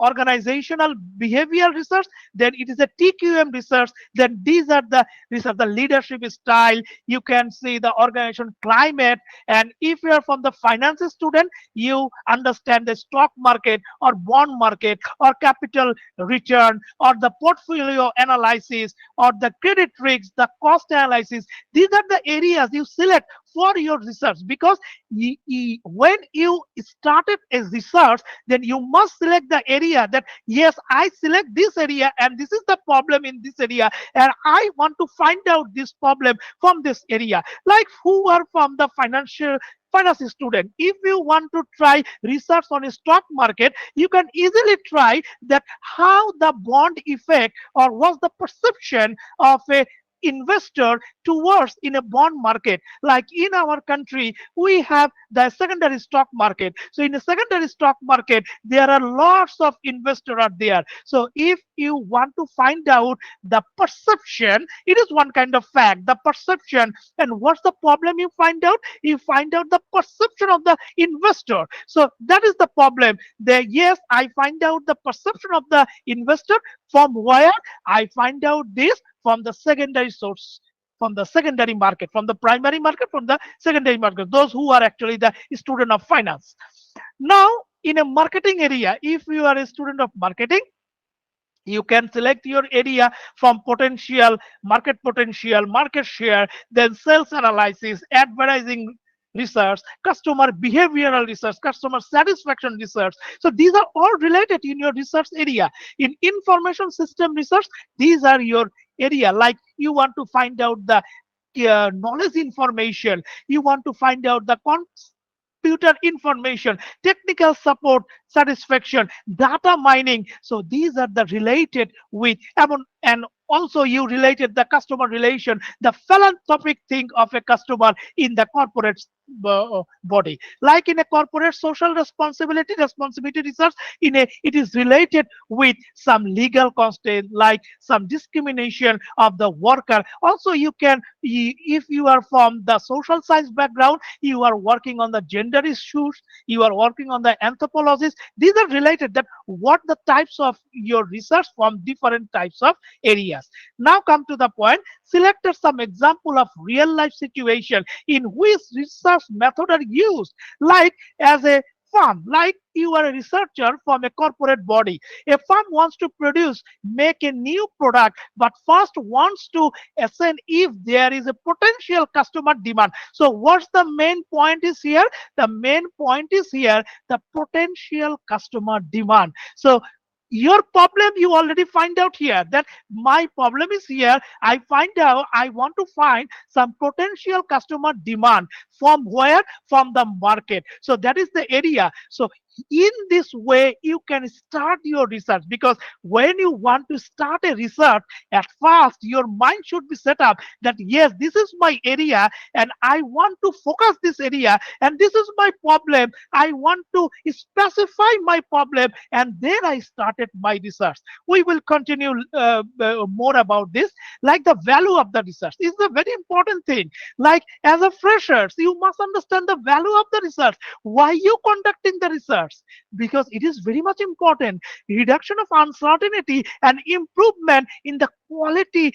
organizational behavioral research, then it is a TQM research. Then these are the research, the leadership style. You can see the organization climate. And if you are from the finance student, you understand the stock market or bond market or capital return or the portfolio analysis or the credit risks, the cost analysis. These are the areas you select for your research, because when you started a research, then you must select the area that yes, I select this area and this is the problem in this area, and I want to find out this problem from this area. Like who are from the finance student, if you want to try research on a stock market, you can easily try that how the bond effect or what's the perception of a investor towards in a bond market. Like in our country, we have the secondary stock market. So in the secondary stock market, there are lots of investors are there. So if you want to find out the perception, it is one kind of fact, the perception. And what's the problem you find out? You find out the perception of the investor. So that is the problem. There, yes, I find out the perception of the investor. From where? I find out this from the secondary source, from the secondary market, from the primary market, from the secondary market, those who are actually the student of finance. Now, in a marketing area, if you are a student of marketing, you can select your area from potential, market share, then sales analysis, advertising research, customer behavioral research, customer satisfaction research. So these are all related in your research area. In information system research, these are your area. Like you want to find out the knowledge information, you want to find out the computer information, technical support, satisfaction, data mining. So these are the related with, and also you related the customer relation, the philanthropic thing of a customer in the corporate body. Like in a corporate social responsibility research, in a it is related with some legal constraint, like some discrimination of the worker. Also you can, if you are from the social science background, you are working on the gender issues, you are working on the anthropologists. These are related, that what the types of your research from different types of area. areas. Now come to the point. Selected some example of real life situation in which research method are used, like as a firm, like you are a researcher from a corporate body. A firm wants to make a new product, but first wants to ascertain if there is a potential customer demand. So what's the main point is here? The main point is here, the potential customer demand. So your problem, you already find out here that my problem is here. I want to find some potential customer demand from where? From the market. So that is the area. So in this way you can start your research, because when you want to start a research, at first your mind should be set up that yes, this is my area and I want to focus this area, and this is my problem, I want to specify my problem, and then I started my research. We will continue more about this. Like the value of the research is a very important thing. Like as a freshers, you must understand the value of the research. Why you conducting the research? Because it is very much important. Reduction of uncertainty and improvement in the quality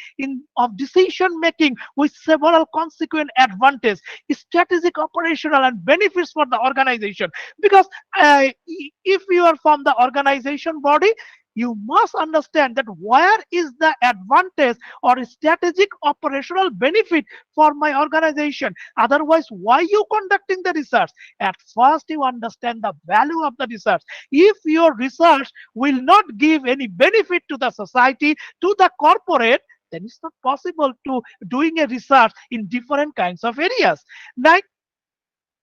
of decision making with several consequent advantages, strategic, operational, and benefits for the organization. Because if you are from the organization body, you must understand that where is the advantage or strategic operational benefit for my organization. Otherwise, why you conducting the research? At first, you understand the value of the research. If your research will not give any benefit to the society, to the corporate, then it's not possible to doing a research in different kinds of areas. Like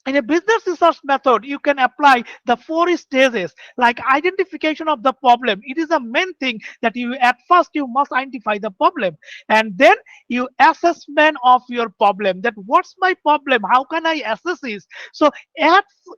in a business research method, you can apply the 4 stages, like identification of the problem. It is a main thing that you at first you must identify the problem, and then you assessment of your problem. That what's my problem? How can I assess this? So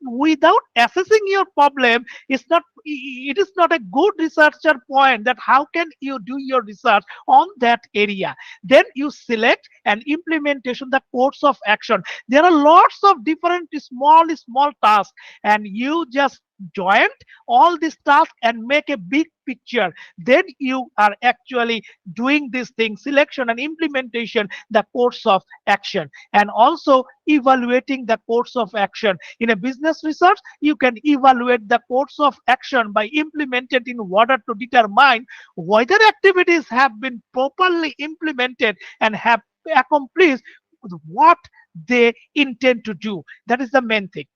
without assessing your problem, it is not a good researcher point that how can you do your research on that area. Then you select and implementation the course of action. There are lots of different small tasks, and you just join all these tasks and make a big picture. Then you are actually doing this thing, selection and implementation, the course of action, and also evaluating the course of action. In a business research, you can evaluate the course of action by implemented in order to determine whether activities have been properly implemented and have accomplished what they intend to do. That is the main thing.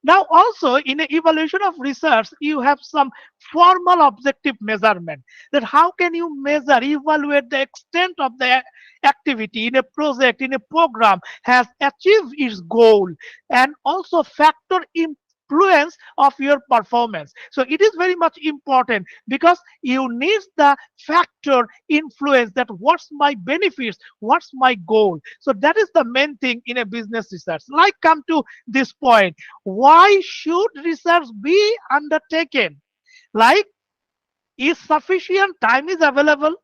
Now also in the evaluation of research, you have some formal objective measurement. That how can you measure, evaluate the extent of the activity in a project, in a program has achieved its goal, and also factor influence of your performance. So it is very much important, because you need the factor influence that what's my benefits, what's my goal. So that is the main thing in a business research. Like come to this point, why should research be undertaken? Like, is sufficient time is available?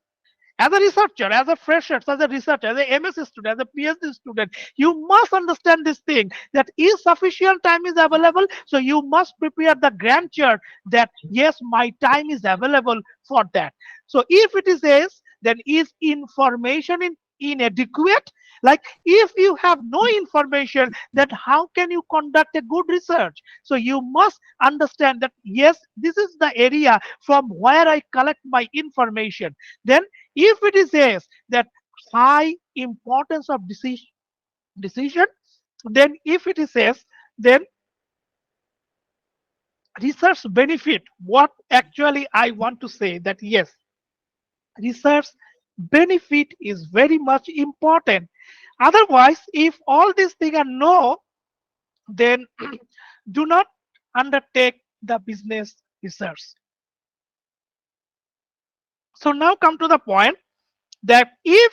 As a researcher, as a fresher, as a researcher, as a MS student, as a PhD student, you must understand this thing, that is sufficient time is available. So you must prepare the grandeur that yes, my time is available for that. So if it is yes, then is information inadequate? Like if you have no information, then how can you conduct a good research? So you must understand that yes, this is the area from where I collect my information. Then if it is yes, that high importance of decision, then if it is yes, then research benefit. What actually I want to say that yes, research benefit is very much important. Otherwise, if all these things are no, then do not undertake the business research. So now come to the point that if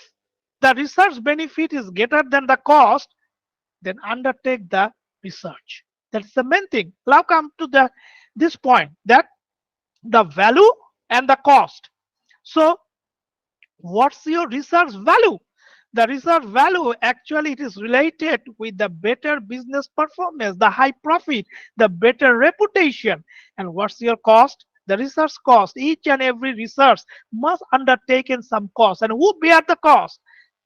the research benefit is greater than the cost, then undertake the research. That's the main thing. Now come to this point, that the value and the cost. So what's your research value? The research value actually it is related with the better business performance, the high profit, the better reputation. And what's your cost? The research cost, each and every research must undertake in some cost. And who bear the cost?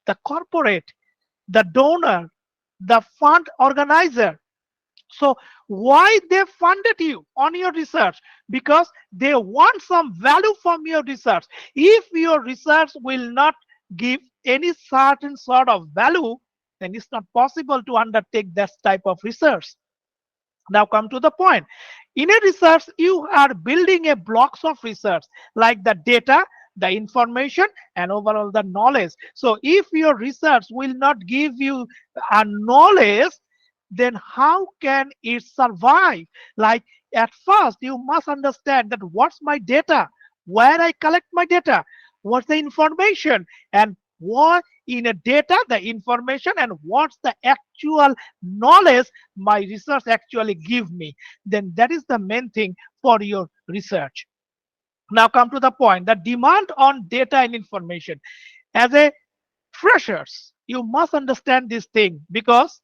The corporate, the donor, the fund organizer. So why they funded you on your research? Because they want some value from your research. If your research will not give any certain sort of value, then it's not possible to undertake that type of research. Now come to the point. In a research, you are building a blocks of research like the data, the information, and overall the knowledge. So if your research will not give you a knowledge, then how can it survive? Like at first, you must understand that what's my data, where I collect my data, what's the information, and what in a data, the information, and what's the actual knowledge my research actually give me. Then that is the main thing for your research. Now come to the point, the demand on data and information. As a freshers, you must understand this thing because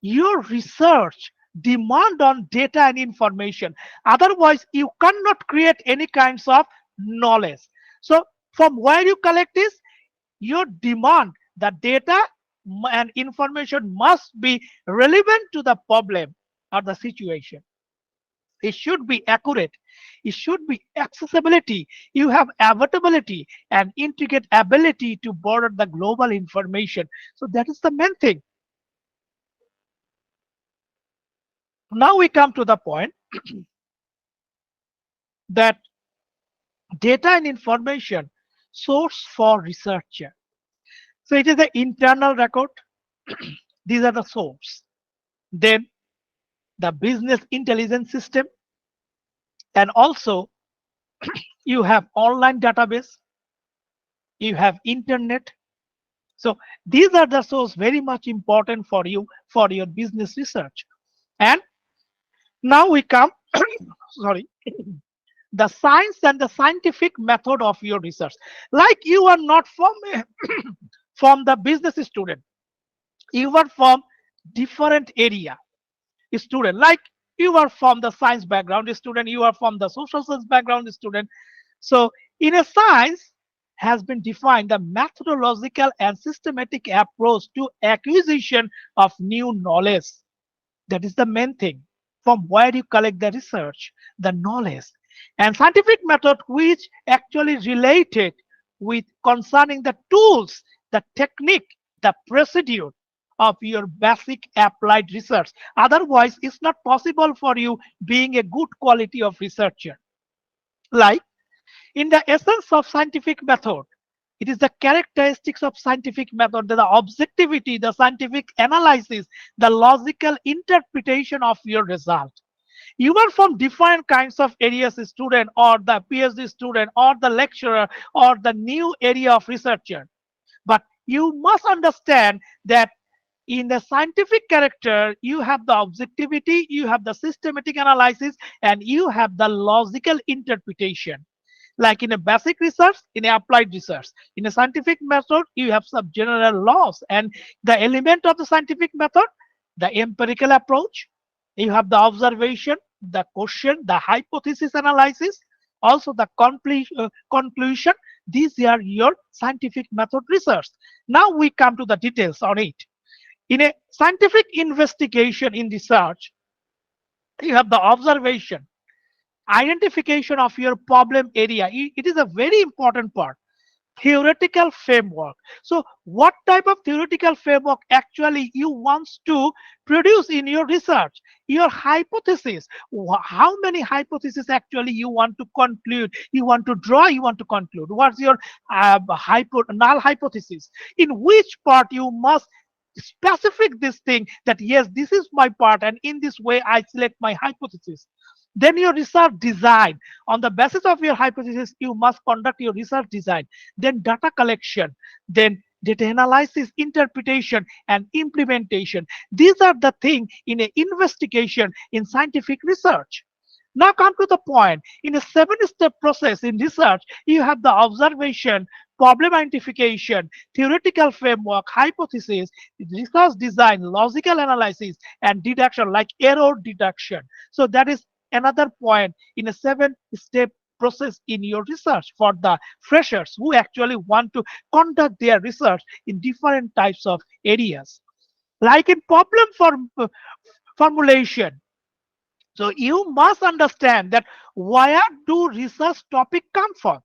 your research demand on data and information. Otherwise, you cannot create any kinds of knowledge. So from where you collect this, your demand, the data and information must be relevant to the problem or the situation. It should be accurate. It should be accessibility. You have availability and integrate ability to border the global information. So that is the main thing. Now we come to the point that data and information source for researcher. So it is the internal record. These are the source. Then the business intelligence system, and also you have online database, you have internet. So these are the source very much important for you for your business research. And now we come sorry, the science and the scientific method of your research. Like you are not from from the business student, you are from different area student. Like you are from the science background student, you are from the social science background student. So in a science has been defined the methodological and systematic approach to acquisition of new knowledge. That is the main thing. From where you collect the research, the knowledge, and scientific method which actually related with concerning the tools, the technique, the procedure of your basic applied research. Otherwise, it's not possible for you being a good quality of researcher. Like in the essence of scientific method, it is the characteristics of scientific method, the objectivity, the scientific analysis, the logical interpretation of your result. You are from different kinds of areas student or the PhD student or the lecturer or the new area of researcher. But you must understand that in the scientific character, you have the objectivity, you have the systematic analysis, and you have the logical interpretation. Like in a basic research, in a applied research. In a scientific method, you have some general laws, and the element of the scientific method, the empirical approach, you have the observation, the question, the hypothesis analysis, also the conclusion. These are your scientific method research. Now we come to the details on it. In a scientific investigation in research, you have the observation, identification of your problem area. It is a very important part. Theoretical framework. So what type of theoretical framework actually you want to produce in your research? Your hypothesis. How many hypotheses actually you want to conclude? You want to draw, you want to conclude. What's your null hypothesis? In which part you must specific this thing that yes, this is my part, and in this way I select my hypothesis. Then your research design. On the basis of your hypothesis, you must conduct your research design. Then data collection. Then data analysis, interpretation, and implementation. These are the things in an investigation in scientific research. Now come to the point. In a 7-step process in research, you have the observation, problem identification, theoretical framework, hypothesis, research design, logical analysis, and deduction, like error deduction. So that is another point in a 7-step process in your research for the freshers who actually want to conduct their research in different types of areas. Like in problem formulation, so you must understand that where do research topic come from?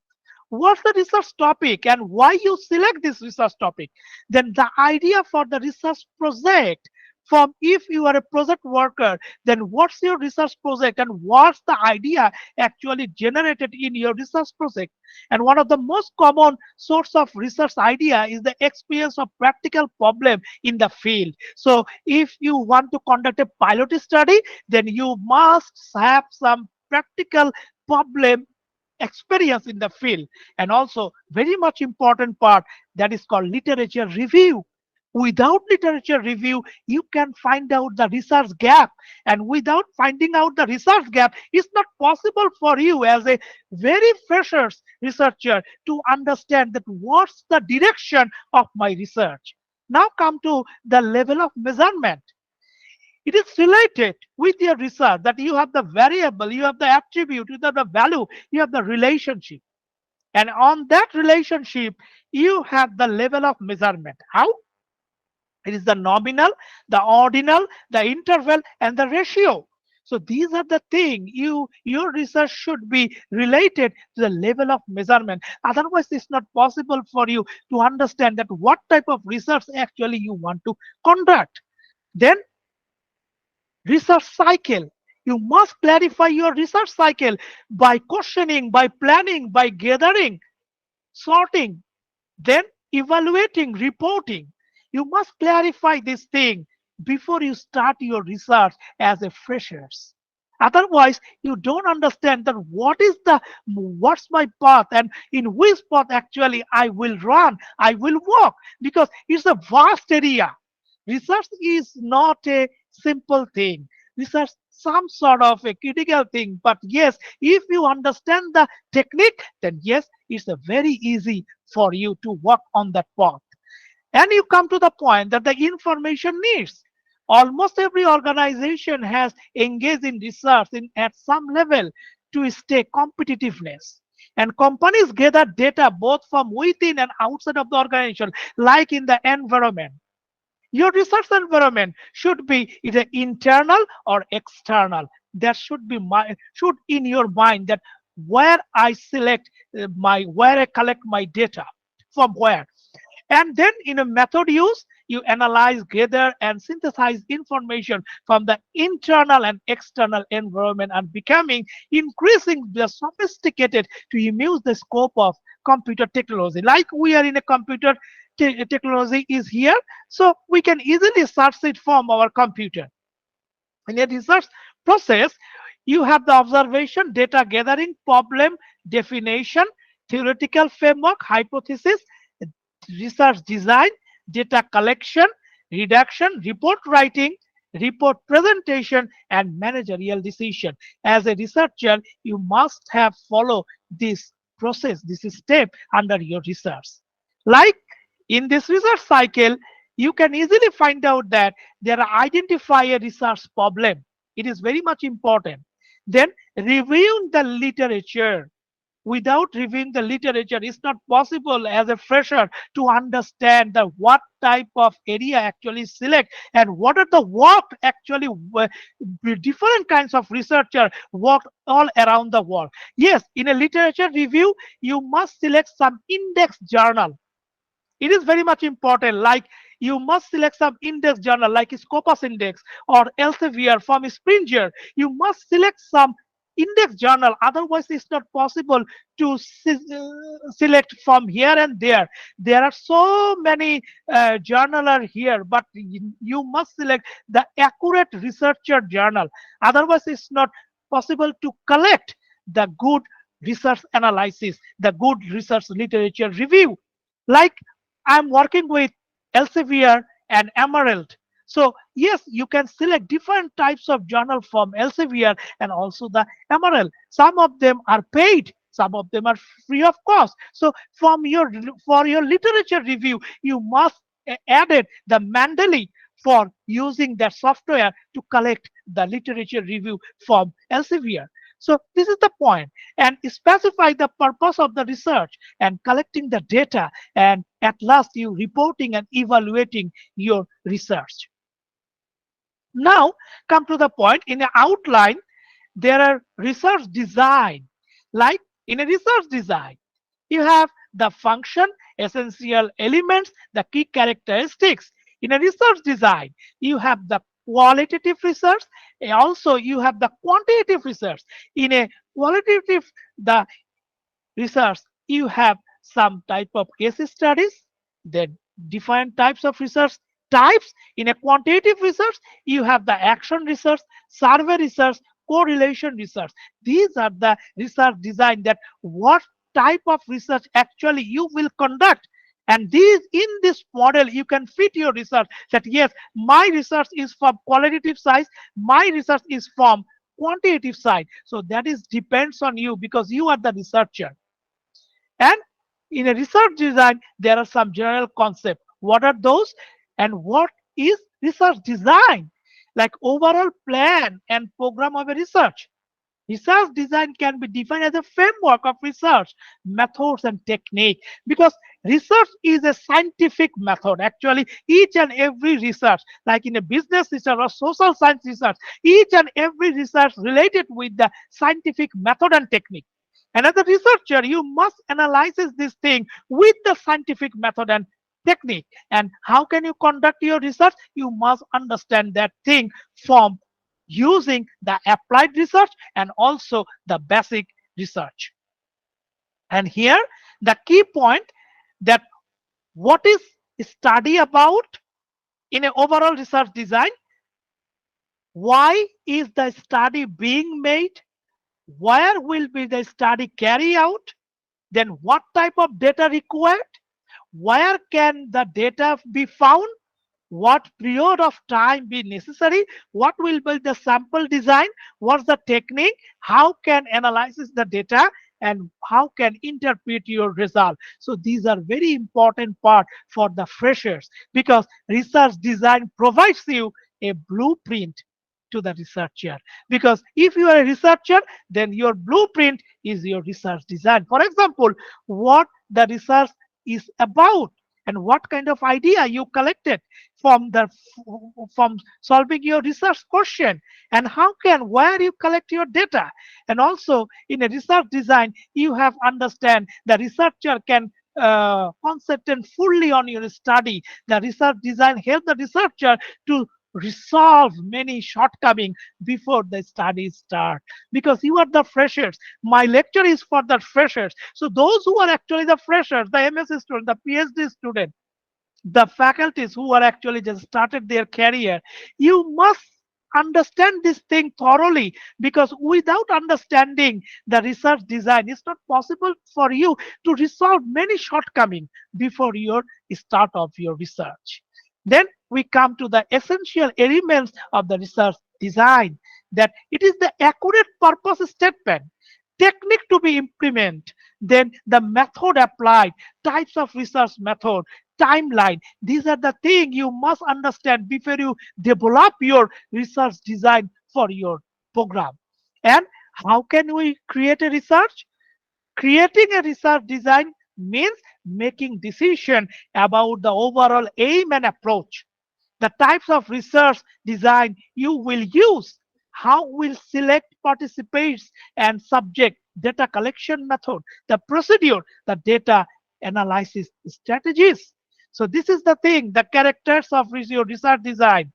What's the research topic and why you select this research topic? Then the idea for the research project, from if you are a project worker, then what's your research project and what's the idea actually generated in your research project? And one of the most common source of research idea is the experience of practical problem in the field. So if you want to conduct a pilot study, then you must have some practical problem experience in the field. And also very much important part, that is called literature review. Without literature review, you can find out the research gap, and without finding out the research gap, it's not possible for you as a very freshers researcher to understand that what's the direction of my research. Now come to the level of measurement. It is related with your research that you have the variable, you have the attribute, you have the value, you have the relationship. And on that relationship, you have the level of measurement. How? It is the nominal, the ordinal, the interval, and the ratio. So these are the things your research should be related to the level of measurement. Otherwise, it's not possible for you to understand that what type of research actually you want to conduct. Then research cycle. You must clarify your research cycle by questioning, by planning, by gathering, sorting, then evaluating, reporting. You must clarify this thing before you start your research as a freshers. Otherwise, you don't understand that what's my path and in which path actually I will run, I will walk, because it's a vast area. Research is not a simple thing. Research some sort of a critical thing. But yes, if you understand the technique, then yes, it's a very easy for you to walk on that path. And you come to the point that the information needs. Almost every organization has engaged in research at some level to stay competitiveness. And companies gather data both from within and outside of the organization, like in the environment. Your research environment should be either internal or external. That should be should in your mind that where I select where I collect my data from where. And then in a method use, you analyze, gather, and synthesize information from the internal and external environment and becoming increasingly sophisticated to use the scope of computer technology. Like we are in a computer technology is here, so we can easily search it from our computer. In a research process, you have the observation, data gathering, problem definition, theoretical framework, hypothesis, research design, data collection, redaction, report writing, report presentation, and managerial decision. As a researcher, you must have follow this process, this step under your research. Like in this research cycle, you can easily find out that there are identify a research problem. It is very much important. Then reviewing the literature. Without reviewing the literature, it's not possible as a fresher to understand the what type of area actually select and what are the work actually different kinds of researcher work all around the world. Yes, in a literature review, you must select some index journal. It is very much important. Like you must select some index journal like Scopus Index or Elsevier from Springer. You must select some index journal, otherwise it's not possible to select from here and there. There are so many journal are here, but you must select the accurate researcher journal, otherwise it's not possible to collect the good research analysis, the good research literature review. Like I'm working with Elsevier and Emerald. So yes, you can select different types of journal from Elsevier and also the Emerald. Some of them are paid, some of them are free of cost. So for your literature review, you must add the Mendeley for using that software to collect the literature review from Elsevier. So this is the point, and specify the purpose of the research and collecting the data, and at last you reporting and evaluating your research. Now come to the point. In the outline, there are research design. Like in a research design, you have the function, essential elements, the key characteristics. In a research design, you have the qualitative research, and also you have the quantitative research. In a qualitative the research, you have some type of case studies, the different types of research types. In a quantitative research, you have the action research, survey research, correlation research. These are the research design, that what type of research actually you will conduct. And these, in this model, you can fit your research, that yes, my research is from qualitative side, my research is from quantitative side. So that is depends on you, because you are the researcher. And in a research design, there are some general concepts. What are those? And what is research design? Like overall plan and program of a research. Research design can be defined as a framework of research, methods, and technique, because research is a scientific method. Actually, each and every research, like in a business research or social science research, each and every research related with the scientific method and technique. And as a researcher, you must analyze this thing with the scientific method and technique. And how can you conduct your research? You must understand that thing from using the applied research and also the basic research. And here the key point, that what is study about in an overall research design? Why is the study being made? Where will be the study carried out? Then what type of data required? Where can the data be found? What period of time be necessary? What will be the sample design? What's the technique? How can analyze the data? And how can interpret your result? So these are very important part for the freshers, because research design provides you a blueprint to the researcher. Because if you are a researcher, then your blueprint is your research design. For example, what the research is about, and what kind of idea you collected from solving your research question, and how can, where you collect your data. And also in a research design, you have understand the researcher can concentrate fully on your study. The research design help the researcher to resolve many shortcomings before the study start, because you are the freshers. My lecture is for the freshers. So those who are actually the freshers, the MSc student, the PhD student, the faculties who are actually just started their career, you must understand this thing thoroughly, because without understanding the research design, it's not possible for you to resolve many shortcomings before your start of your research. Then we come to the essential elements of the research design, that it is the accurate purpose statement, technique to be implemented, then the method applied, types of research method, timeline. These are the things you must understand before you develop your research design for your program. And how can we create a research? Creating a research design means making decision about the overall aim and approach, the types of research design you will use, how will select participants and subject, data collection method, the procedure, the data analysis strategies. So this is the thing, the characters of your research design.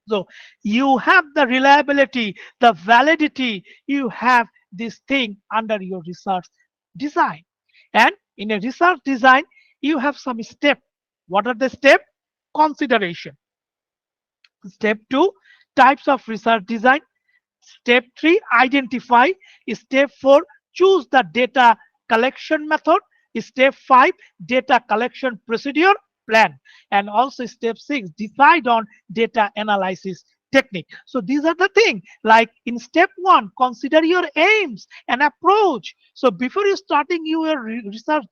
So you have the reliability, the validity, you have this thing under your research design. And in a research design, you have some steps. What are the steps? Consideration. Step 2, types of research design. Step 3, identify. Step 4, choose the data collection method. Step 5, data collection procedure plan. And also step 6, decide on data analysis technique. So these are the things. Like in step 1, consider your aims and approach. So before you starting your research,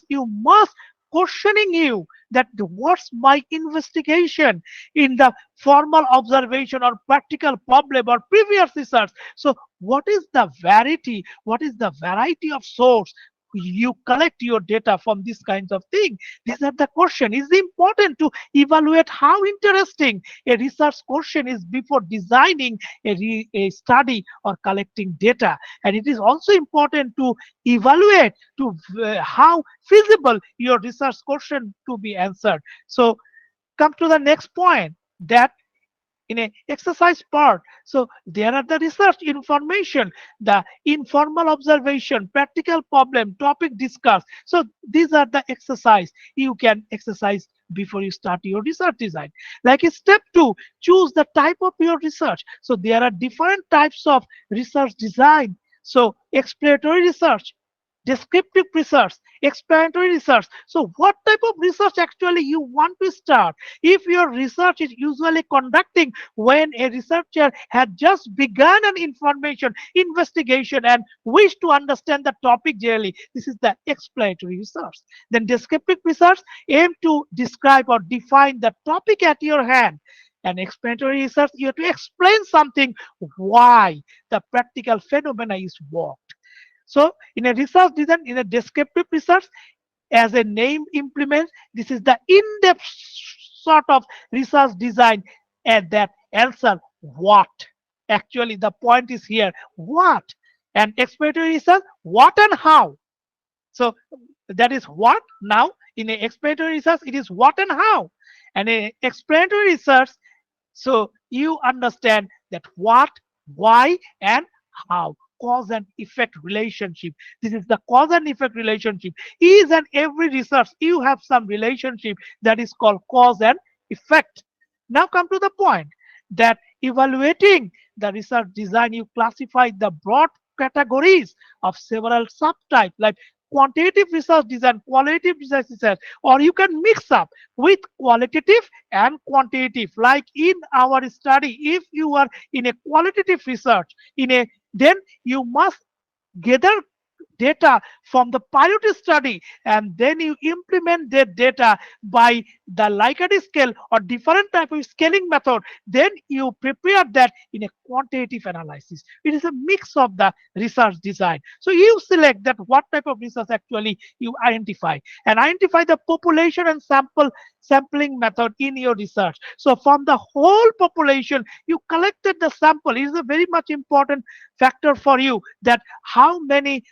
you must questioning you that what's my investigation in the formal observation or practical problem or previous research. So what is the variety, what is the variety of source you collect your data from these kinds of things? These are the question. It's important to evaluate how interesting a research question is before designing a study or collecting data. And it is also important to evaluate to how feasible your research question to be answered. So come to the next point, that in a exercise part, so there are the research information, the informal observation, practical problem, topic discussed. So these are the exercise you can exercise before you start your research design. Like step 2, choose the type of your research. So there are different types of research design. So exploratory research, descriptive research, explanatory research. So what type of research actually you want to start? If your research is usually conducting when a researcher had just begun an information investigation and wish to understand the topic generally, this is the explanatory research. Then descriptive research aim to describe or define the topic at your hand. And explanatory research, you have to explain something, why the practical phenomena is worked. So in a research design, in a descriptive research, as a name implements, this is the in-depth sort of research design, and that answer what. Actually, the point is here, what. And explanatory research, what and how. So that is what. Now in a explanatory research, it is what and how. And a explanatory research, so you understand that what, why, and how. Cause and effect relationship. This is the cause and effect relationship. Each and every research, you have some relationship that is called cause and effect. Now come to the point that evaluating the research design, you classify the broad categories of several subtypes like quantitative research design, qualitative research design, or you can mix up with qualitative and quantitative. Like in our study, if you are in a qualitative research, then you must gather data from the pilot study, and then you implement that data by the Likert scale or different type of scaling method. Then you prepare that in a quantitative analysis. It is a mix of the research design. So you select that what type of research actually you identify, and identify the population and sampling method in your research. So from the whole population, you collected the sample. It is a very much important factor for you, that how many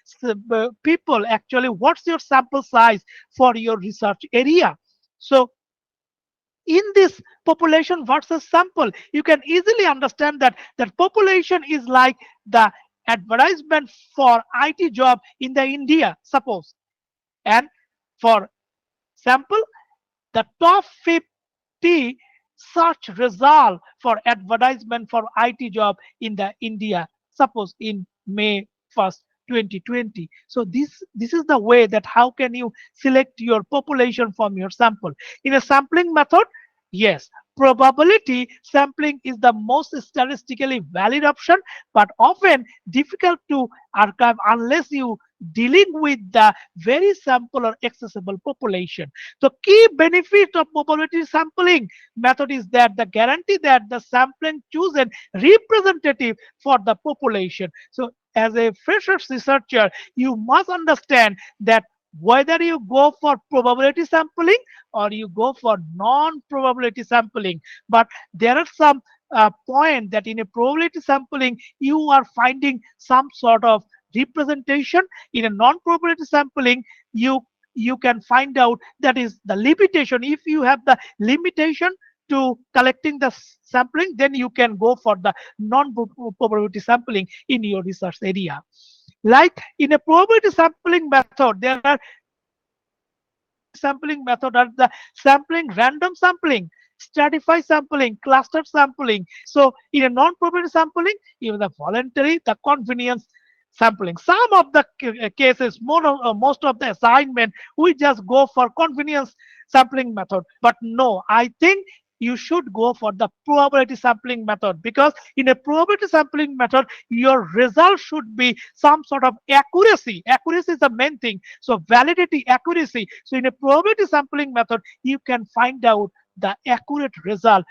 people actually, what's your sample size for your research area. So in this population versus sample, you can easily understand that population is like the advertisement for IT job in the India, suppose. And for sample, the top 50 search result for advertisement for IT job in the India, suppose in May 1st, 2020. So this is the way that how can you select your population from your sample. In a sampling method, yes, probability sampling is the most statistically valid option, but often difficult to archive unless you dealing with the very sample or accessible population. The key benefit of probability sampling method is that the guarantee that the sampling chosen representative for the population. So as a freshers researcher, you must understand that whether you go for probability sampling or you go for non-probability sampling. But there are some point that in a probability sampling, you are finding some sort of representation. In a non-probability sampling, you can find out that is the limitation. If you have the limitation to collecting the sampling, then you can go for the non-probability sampling in your research area. Like in a probability sampling method, there are sampling method are the sampling, random sampling, stratified sampling, clustered sampling. So in a non-probability sampling, even the voluntary, the convenience sampling. Some of the cases, most of the assignment, we just go for convenience sampling method. But no, I think you should go for the probability sampling method, because in a probability sampling method, your result should be some sort of accuracy. Accuracy is the main thing. So validity, accuracy. So in a probability sampling method, you can find out the accurate result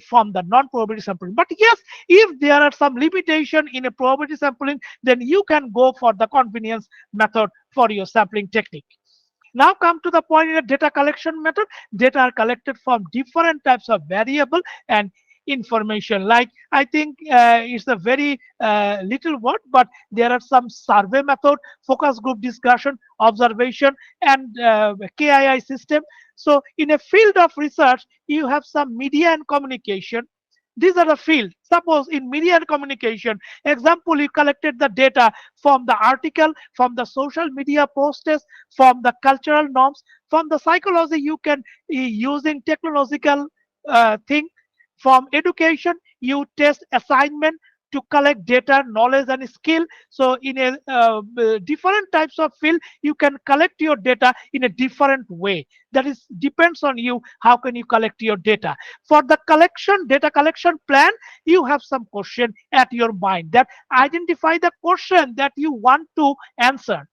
from the non-probability sampling. But yes, if there are some limitation in a probability sampling, then you can go for the convenience method for your sampling technique. Now come to the point in a data collection method. Data are collected from different types of variable and information. Like, I think it's a very little word, but there are some survey method, focus group discussion, observation, and KII system. So in a field of research, you have some media and communication. These are the field. Suppose in media and communication, example, you collected the data from the article, from the social media posts, from the cultural norms, from the psychology, you can using technological thing. From education, you test assignment to collect data, knowledge, and skill. So in a different types of field, you can collect your data in a different way. That is depends on you. How can you collect your data? For the collection, data collection plan, you have some question at your mind, that identify the question that you want to answer.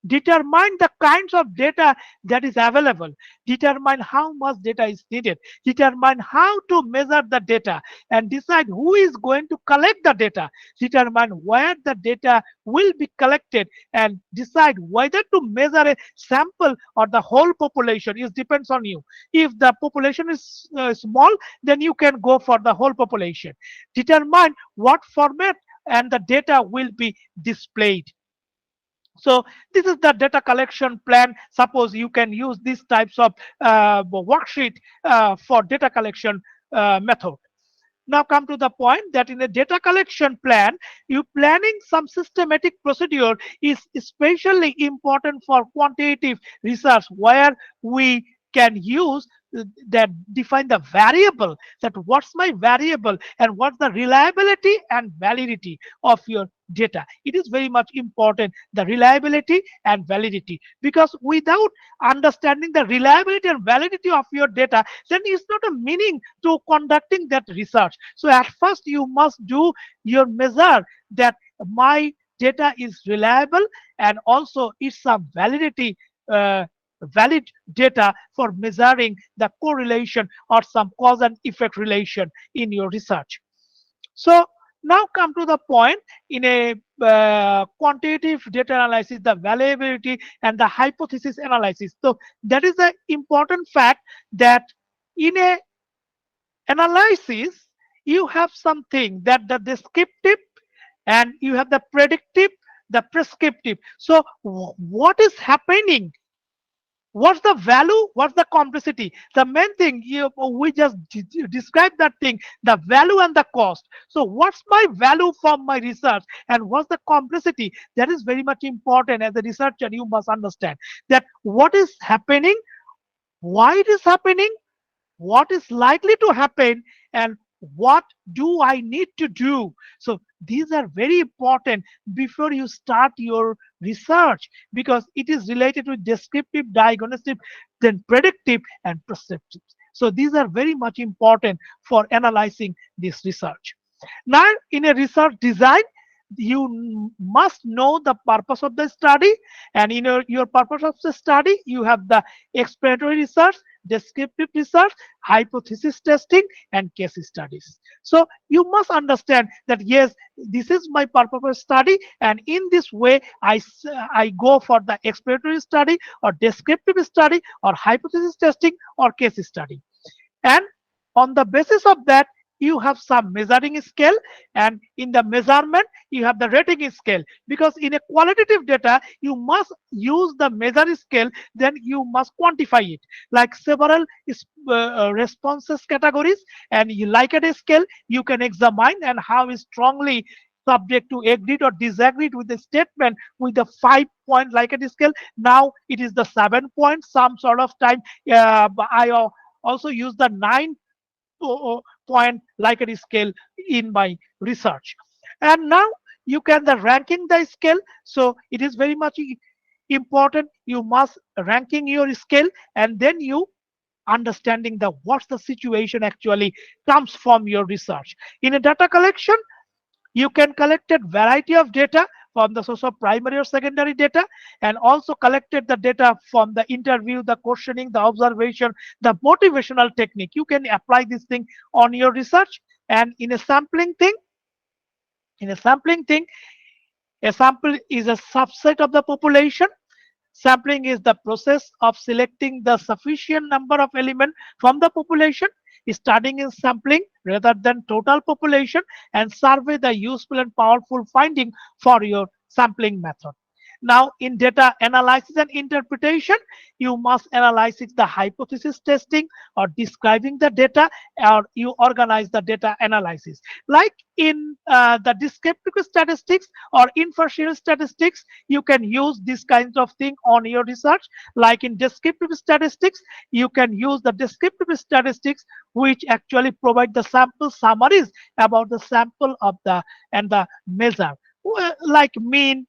Determine the kinds of data that is available. Determine how much data is needed. Determine how to measure the data, and decide who is going to collect the data. Determine where the data will be collected, and decide whether to measure a sample or the whole population. It depends on you. If the population is small, then you can go for the whole population. Determine what format and the data will be displayed. So this is the data collection plan. Suppose you can use these types of worksheet for data collection method. Now come to the point that in a data collection plan, you planning some systematic procedure is especially important for quantitative research, where we can use that define the variable, that what's my variable and what's the reliability and validity of your data. It is very much important, the reliability and validity, because without understanding the reliability and validity of your data, then it's not a meaning to conducting that research. So at first you must do your measure that my data is reliable, and also it's some validity, valid data for measuring the correlation or some cause and effect relation in your research. So now come to the point in a quantitative data analysis, the variability and the hypothesis analysis. So that is the important fact, that in a analysis you have something that the descriptive, and you have the predictive, the prescriptive. So what is happening? What's the value? What's the complexity? The main thing, we just describe that thing, the value and the cost. So what's my value from my research, and what's the complexity? That is very much important. As a researcher, you must understand that what is happening, why it is happening, what is likely to happen, and what do I need to do. So these are very important before you start your research, because it is related with descriptive, diagnostic, then predictive and prescriptive. So these are very much important for analyzing this research. Now in a research design, you must know the purpose of the study, and in your purpose of the study, you have the exploratory research, descriptive research, hypothesis testing, and case studies. So you must understand that yes, this is my purpose of study, and in this way I go for the exploratory study or descriptive study or hypothesis testing or case study. And on the basis of that, you have some measuring scale, and in the measurement you have the rating scale, because in a qualitative data you must use the measure scale, then you must quantify it, like several responses categories, and you like at a scale you can examine and how is strongly subject to agree or disagree with the statement with the 5-point like a scale. Now it is the 7 points. Some sort of time I also use the 9-point Likert scale in my research. And now you can the ranking the scale. So it is very much important. You must ranking your scale, and then you understanding the what's the situation actually comes from your research. In a data collection, you can collect a variety of data from the source of primary or secondary data, and also collected the data from the interview, the questioning, the observation, the motivational technique. You can apply this thing on your research. And in a sampling thing, a sample is a subset of the population. Sampling is the process of selecting the sufficient number of elements from the population, studying in sampling rather than total population, and survey the useful and powerful finding for your sampling method. Now, in data analysis and interpretation, you must analyze the hypothesis testing or describing the data, or you organize the data analysis. Like in the descriptive statistics or inferential statistics, you can use this kinds of thing on your research. Like in descriptive statistics, you can use the descriptive statistics which actually provide the sample summaries about the sample of the and the measure, like mean,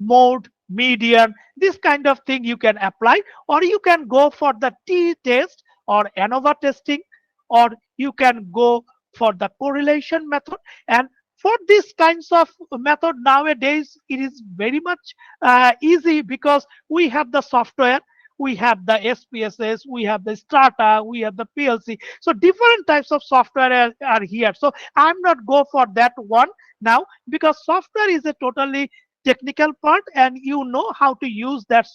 mode, median, this kind of thing you can apply. Or you can go for the t-test or ANOVA testing, or you can go for the correlation method. And for these kinds of method nowadays, it is very much easy, because we have the software, we have the SPSS, we have the Strata, we have the PLC. So different types of software are here. So I'm not go for that one now, because software is a totally technical part, and you know how to use that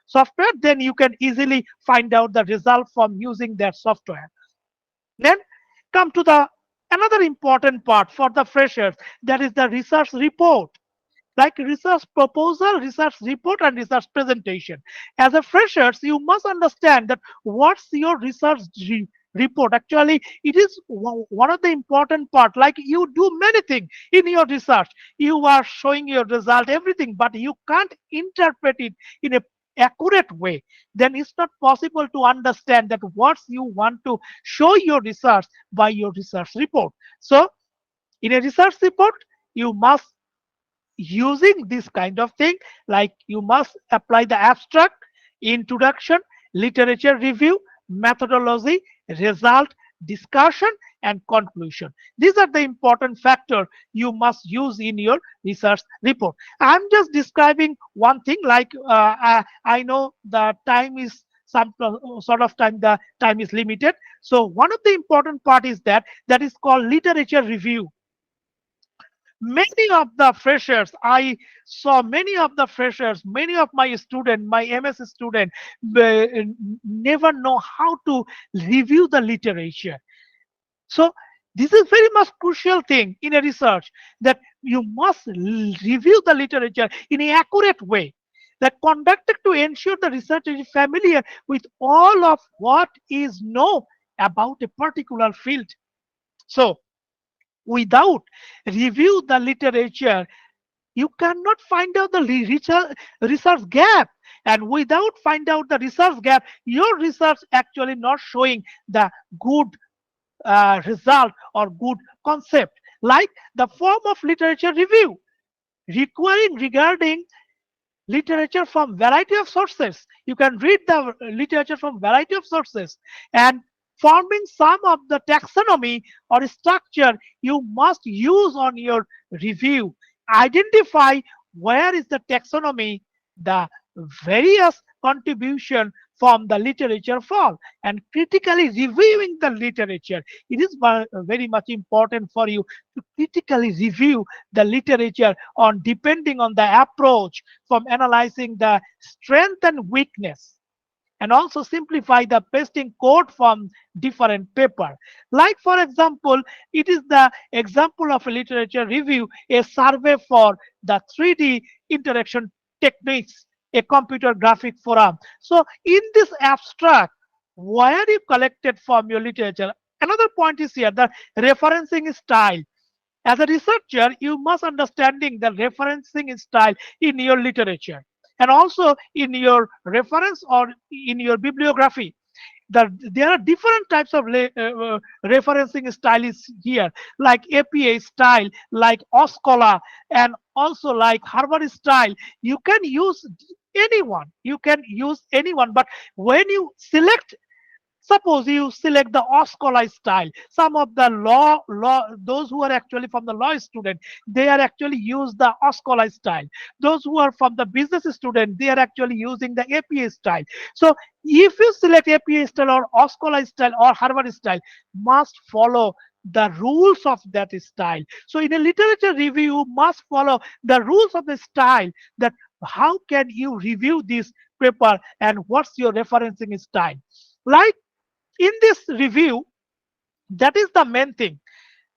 software, then you can easily find out the result from using that software. Then come to the another important part for the freshers, that is the research report. Like research proposal, research report, and research presentation. As a freshers, you must understand that what's your research report. Actually, it is one of the important part. Like you do many things in your research, you are showing your result, everything, but you can't interpret it in a accurate way, then it's not possible to understand that what you want to show your research by your research report. So in a research report, you must using this kind of thing, like you must apply the abstract, introduction, literature review, methodology, result, discussion, and conclusion. These are the important factors you must use in your research report. I'm just describing one thing, like I know the time is some sort of time, the time is limited. So one of the important part is that is called literature review. Many of the freshers, I saw many of the freshers, many of my students, my MS students, never know how to review the literature. So this is very much crucial thing in a research, that you must review the literature in an accurate way, that conducted to ensure the researcher is familiar with all of what is known about a particular field. So without review the literature, you cannot find out the research gap, and without find out the research gap, your research actually not showing the good result or good concept. Like the form of literature review, requiring regarding literature from variety of sources. You can read the literature from variety of sources, and forming some of the taxonomy or structure you must use on your review. Identify where is the taxonomy, the various contribution from the literature fall, and critically reviewing the literature. It is very much important for you to critically review the literature on depending on the approach, from analyzing the strength and weakness, and also simplify the pasting code from different paper. Like for example, it is the example of a literature review, a survey for the 3D interaction techniques, a computer graphic forum. So in this abstract, where you collected from your literature. Another point is here, the referencing style. As a researcher, you must understanding the referencing style in your literature, and also in your reference or in your bibliography. There are different types of referencing style is here, like APA style, like OSCOLA, and also like Harvard style. You can use anyone, but when you select Suppose you select the Oscola style. Some of the those who are actually from the law student, they are actually use the Oscola style. Those who are from the business student, they are actually using the APA style. So if you select APA style or Oscola style or Harvard style, must follow the rules of that style. So in a literature review, you must follow the rules of the style, that how can you review this paper and what's your referencing style. Like in this review, that is the main thing,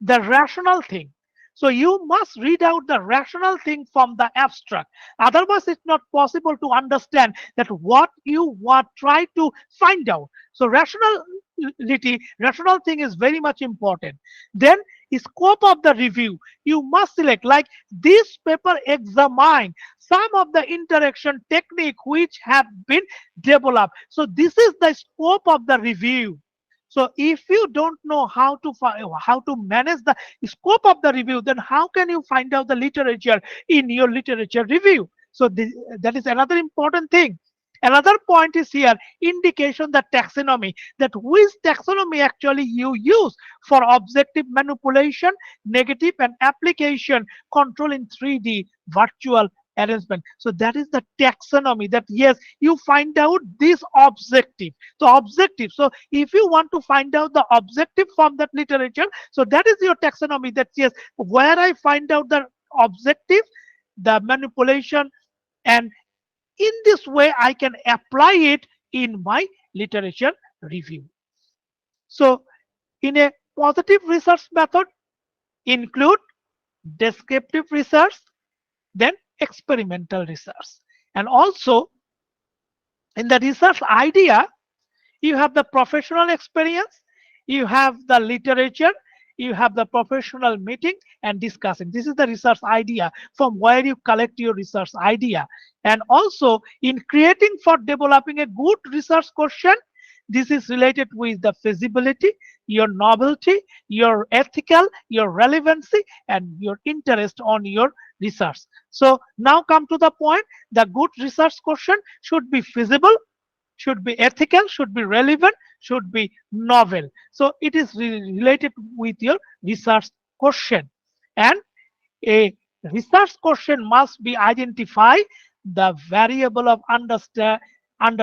the rational thing. So you must read out the rational thing from the abstract. Otherwise, it's not possible to understand that what you are trying to find out. So rational thing is very much important. Then scope of the review, you must select, like this paper examine some of the interaction technique which have been developed. So this is the scope of the review. So if you don't know how to manage the scope of the review, then how can you find out the literature in your literature review? So that is another important thing. Another point is here, indication the taxonomy, that which taxonomy actually you use for objective manipulation, negative and application control in 3D virtual arrangement. So that is the taxonomy, that yes, you find out this objective. So objective. So if you want to find out the objective from that literature, so that is your taxonomy, that yes, where I find out the objective, the manipulation, and in this way I can apply it in my literature review. So in a positive research method, include descriptive research, then experimental research. And also in the research idea, you have the professional experience, you have the literature, you have the professional meeting and discussing. This is the research idea, from where you collect your research idea. And also in creating for developing a good research question, this is related with the feasibility, your novelty, your ethical, your relevancy, and your interest on your research. So now come to the point, the good research question should be feasible, should be ethical, should be relevant, should be novel. So it is related with your research question. And a research question must be identify the variable of under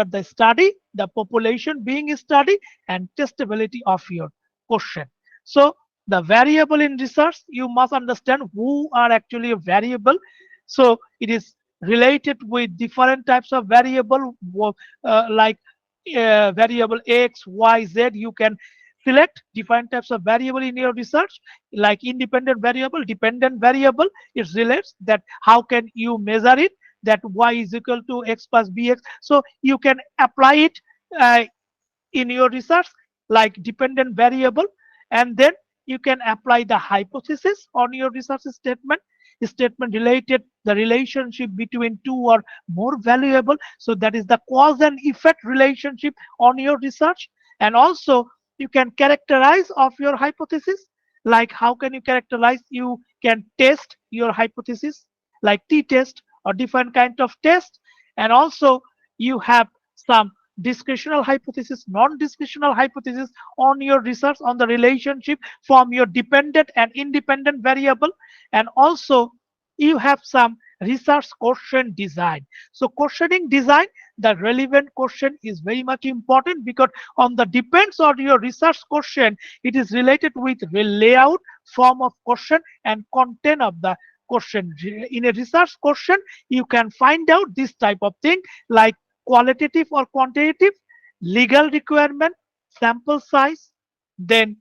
the study, the population being studied, and testability of your question. So the variable in research, you must understand who are actually a variable. So it is related with different types of variable, like variable X, Y, Z. You can select different types of variable in your research, like independent variable, dependent variable. It relates that how can you measure it, that Y is equal to X plus BX. So you can apply it in your research like dependent variable, and then you can apply the hypothesis on your research statement related the relationship between two or more valuable. So that is the cause and effect relationship on your research. And also you can characterize of your hypothesis, like how can you characterize, you can test your hypothesis like t-test or different kind of test. And also you have some discretional hypothesis, non-discretional hypothesis on your research on the relationship from your dependent and independent variable. And also you have some research question design. So questioning design, the relevant question is very much important, because on the depends on your research question, it is related with the layout, form of question, and content of the question. In a research question, you can find out this type of thing like qualitative or quantitative, legal requirement, sample size, then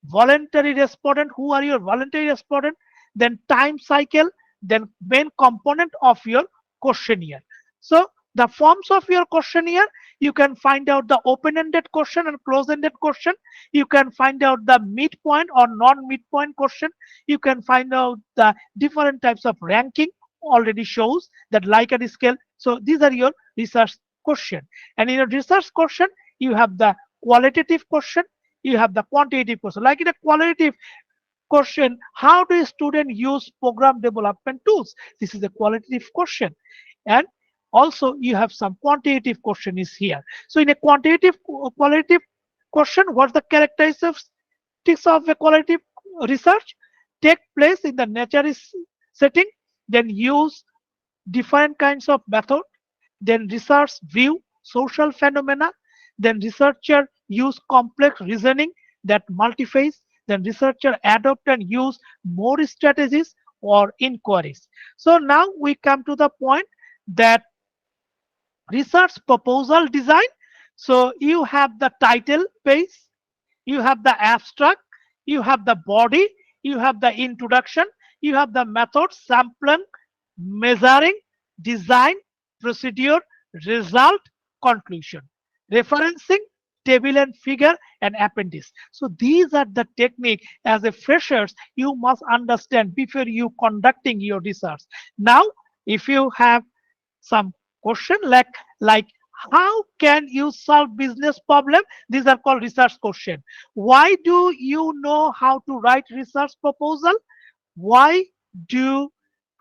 voluntary respondent, who are your voluntary respondent, then time cycle, then main component of your questionnaire. So the forms of your questionnaire, you can find out the open-ended question and close-ended question. You can find out the midpoint or non-midpoint question. You can find out the different types of ranking, already shows that Likert scale. So these are your research question. And in a research question, you have the qualitative question, you have the quantitative question. Like in a qualitative question, how do a student use program development tools? This is a qualitative question. And also you have some quantitative question is here. So in a qualitative Question: what's the characteristics of a quality research? Take place in the nature setting, then use different kinds of method, then research view social phenomena, then researcher use complex reasoning that multiphase, then researcher adopt and use more strategies or inquiries. So now we come to the point that research proposal design. So you have the title page, you have the abstract, you have the body, you have the introduction, you have the method, sampling, measuring, design, procedure, result, conclusion, referencing, table and figure, and appendix. So these are the technique as a freshers you must understand before you conducting your research. Now, if you have some question like how can you solve business problem, these are called research question. Why do you know how to write research proposal? Why do you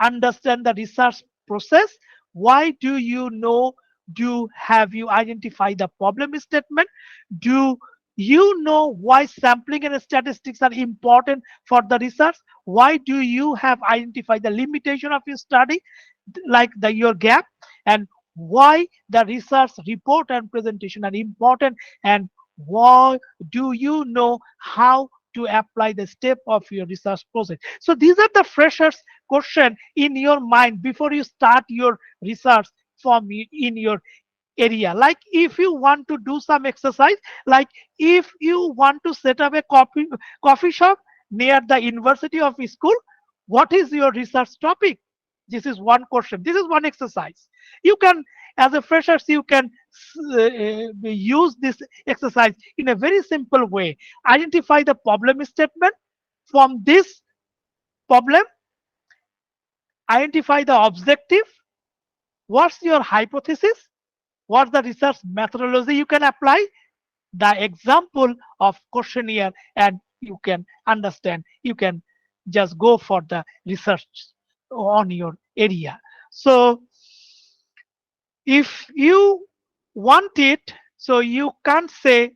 understand the research process? Why do you know, do have you identified the problem statement? Do you know why sampling and statistics are important for the research? Why do you have identified the limitation of your study, like your gap? And why the research report and presentation are important? And why do you know how to apply the step of your research process? So these are the freshers question in your mind before you start your research from in your area. Like if you want to do some exercise, like if you want to set up a coffee shop near the university of school, what is your research topic? This is one question. This is one exercise. You can, as a freshers, you can use this exercise in a very simple way. Identify the problem statement. From this problem, identify the objective. What's your hypothesis? What's the research methodology you can apply? The example of questionnaire, and you can understand. You can just go for the research on your area. So if you want it, so you can't say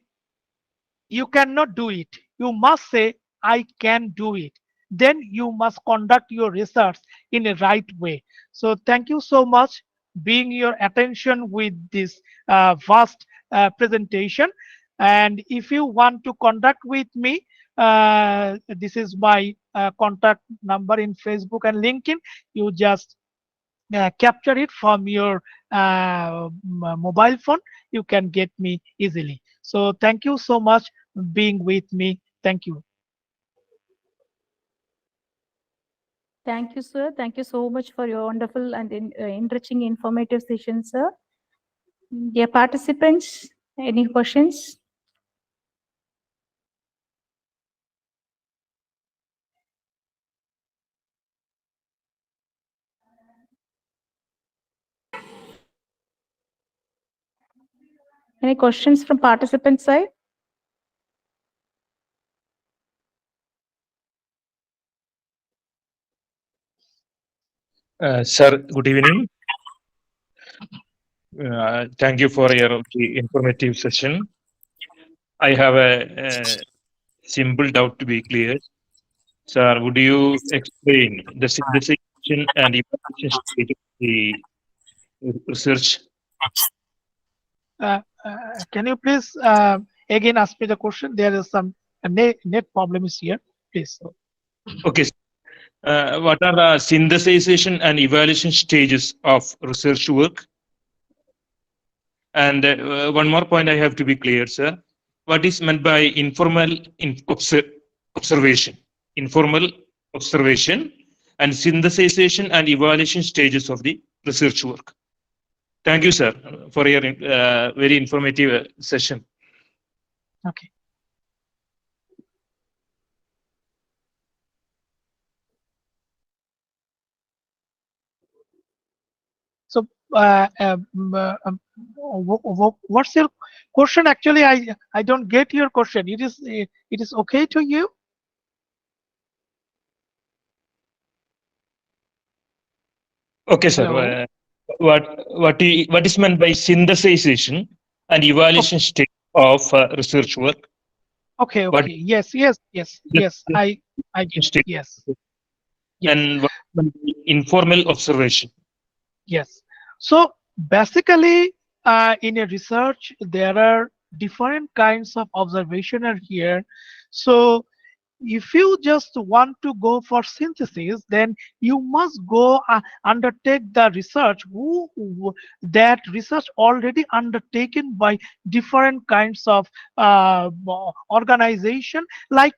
you cannot do it. You must say I can do it. Then you must conduct your research in a right way. So thank you so much being your attention with this vast presentation. And if you want to contact with me, this is my contact number in Facebook and LinkedIn. You just capture it from your mobile phone. You can get me easily. So thank you so much being with me. Thank you. Thank you, sir. Thank you so much for your wonderful and enriching informative session, sir. Dear participants, any questions? Any questions from participant side? Sir, good evening. Thank you for your informative session. I have a simple doubt to be clear. Sir, would you explain the synthesization and evaluation stage of the research? Can you please again ask me the question? There is some net problem is here. Please. Okay. What are the synthesization and evaluation stages of research work? And one more point I have to be clear, sir. What is meant by informal observation? Informal observation and synthesization and evaluation stages of the research work. Thank you, sir, for your very informative session. Okay. So, what's your question? Actually, I don't get your question. It is okay to you? Okay, sir. What is meant by synthesization and evaluation stage of research work. Okay, But okay. Yes, yes, yes, yes. I get it. Yes, and what will be informal observation. yes. So basically, in a research, there are different kinds of observation are here. So if you just want to go for synthesis, then you must go undertake the research that research already undertaken by different kinds of organization. Like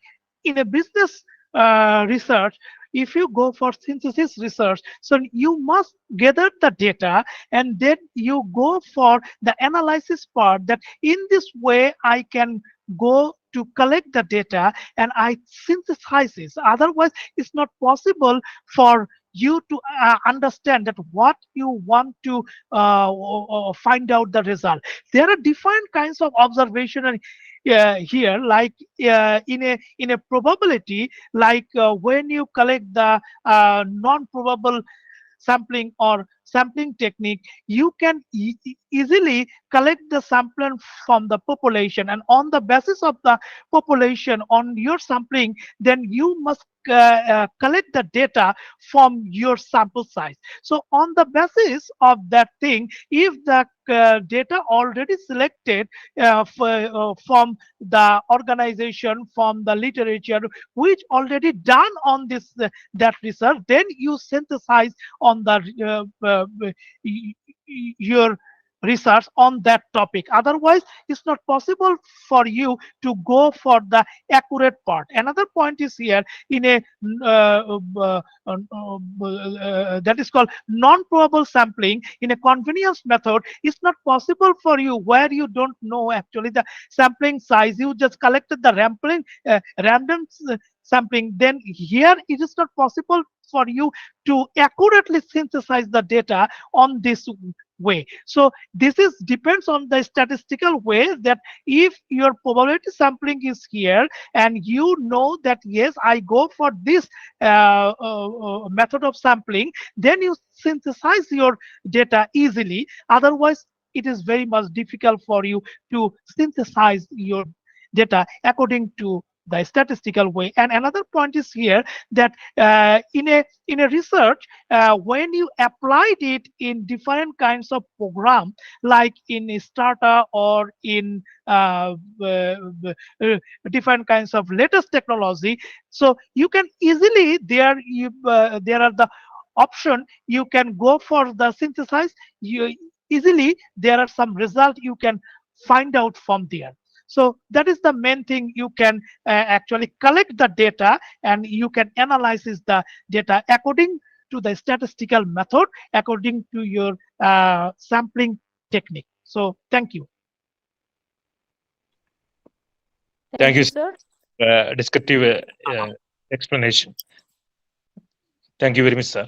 in a business research, if you go for synthesis research, so you must gather the data and then you go for the analysis part, that in this way I can go to collect the data and I synthesize this. Otherwise, it's not possible for you to understand that what you want to find out the result. There are different kinds of observation here, like in a probability, like when you collect the non-probable sampling or sampling technique, you can easily collect the sample from the population, and on the basis of the population on your sampling, then you must collect the data from your sample size. So on the basis of that thing, if the data already selected from the organization, from the literature which already done on this that research, then you synthesize on the your research on that topic. Otherwise, it's not possible for you to go for the accurate part. Another point is here, in a that is called non-probable sampling. In a convenience method, it's not possible for you, where you don't know actually the sampling size, you just collected the random sampling, then here it is not possible for you to accurately synthesize the data on this way. So this is depends on the statistical way, that if your probability sampling is here and you know that yes, I go for this method of sampling, then you synthesize your data easily. Otherwise, it is very much difficult for you to synthesize your data according to the statistical way. And another point is here, that in a research, when you applied it in different kinds of program, like in Strata or in different kinds of latest technology, so you can easily there are the option, you can go for the synthesize, you easily there are some result you can find out from there. So that is the main thing. You can actually collect the data and you can analyze the data according to the statistical method, according to your sampling technique. So thank you. Thank you, sir. descriptive explanation. Thank you very much, sir.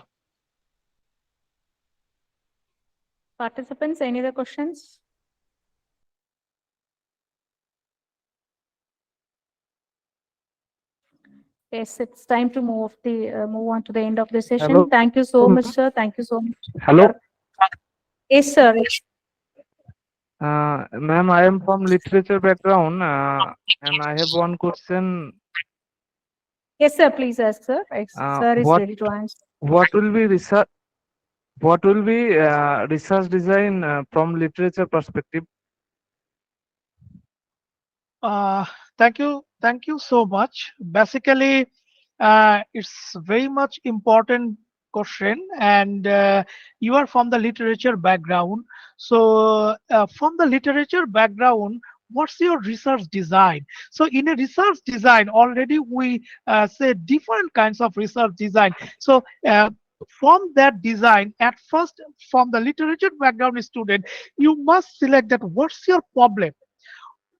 Participants, any other questions? Yes, it's time to move on to the end of the session. Hello. Thank you so much, sir. Thank you so much. Hello. Yes, sir. Ma'am, I am from literature background, and I have one question. Yes, sir. Please ask, sir. Sir is ready to answer. What will be research? What will be research design from literature perspective? Thank you so much. Basically, it's very much important question, and you are from the literature background. So from the literature background, what's your research design? So in a research design, already we say different kinds of research design. So from that design, at first, from the literature background student, you must select that what's your problem,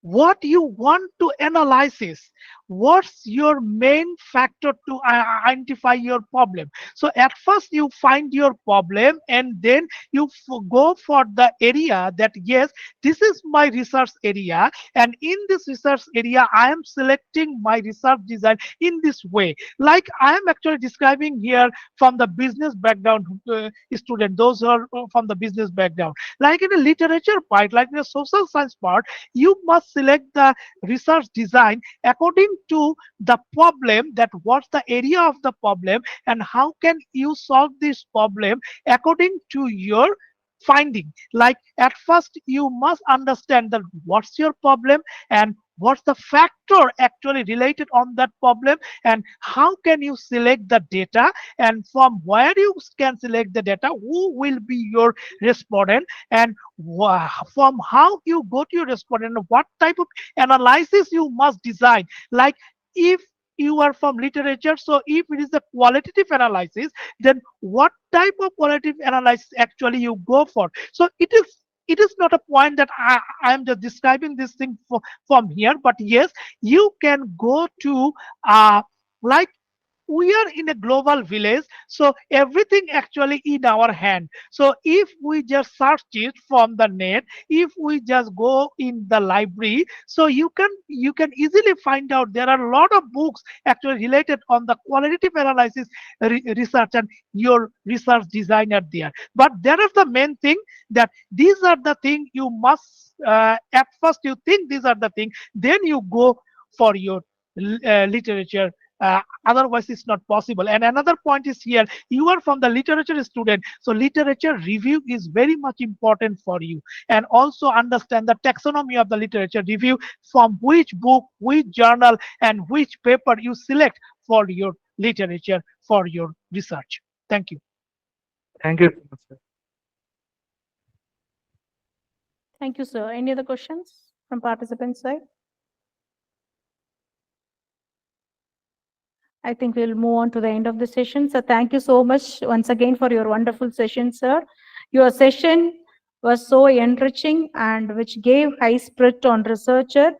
what you want to analyze is, what's your main factor to identify your problem. So at first you find your problem, and then you go for the area that yes, this is my research area, and in this research area I am selecting my research design in this way. Like I am actually describing here from the business background student, those who are from the business background. Like in a literature part, like in a social science part, you must select the research design according to the problem, that what's the area of the problem and how can you solve this problem according to your finding. Like at first you must understand that what's your problem and what's the factor actually related on that problem, and how can you select the data, and from where you can select the data, who will be your respondent, and from how you go to your respondent, what type of analysis you must design. Like if you are from literature, so if it is a qualitative analysis, then what type of qualitative analysis actually you go for. So it is not a point that I am just describing this thing from here, but yes, you can go to like we are in a global village, so everything actually in our hand. So if we just search it from the net, if we just go in the library, so you can easily find out there are a lot of books actually related on the qualitative analysis research and your research design are there. But there is the main thing, that these are the thing you must at first you think these are the thing, then you go for your literature. Otherwise it's not possible. And another point is here, you are from the literature student, so literature review is very much important for you, and also understand the taxonomy of the literature review, from which book, which journal and which paper you select for your literature, for your research. Thank you. Thank you, sir. Thank you, sir. Any other questions from participants' side? I think we'll move on to the end of the session. So thank you so much once again for your wonderful session, sir. Your session was so enriching and which gave high spirit on researcher,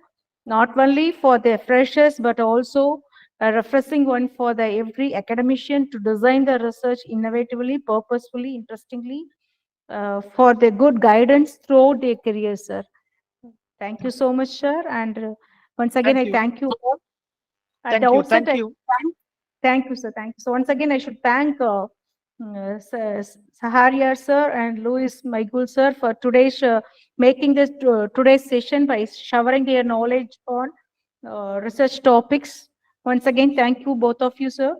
not only for the freshers, but also a refreshing one for the every academician to design the research innovatively, purposefully, interestingly, for the good guidance throughout their career, sir. Thank you so much, sir. And once again, Thank I you. thank you all. At Thank the you. outset, Thank you. Thank you, sir. Thank you. So once again, I should thank Saharia sir and Louis Maigul sir for today's making this today's session by showering their knowledge on research topics. Once again, thank you both of you, sir.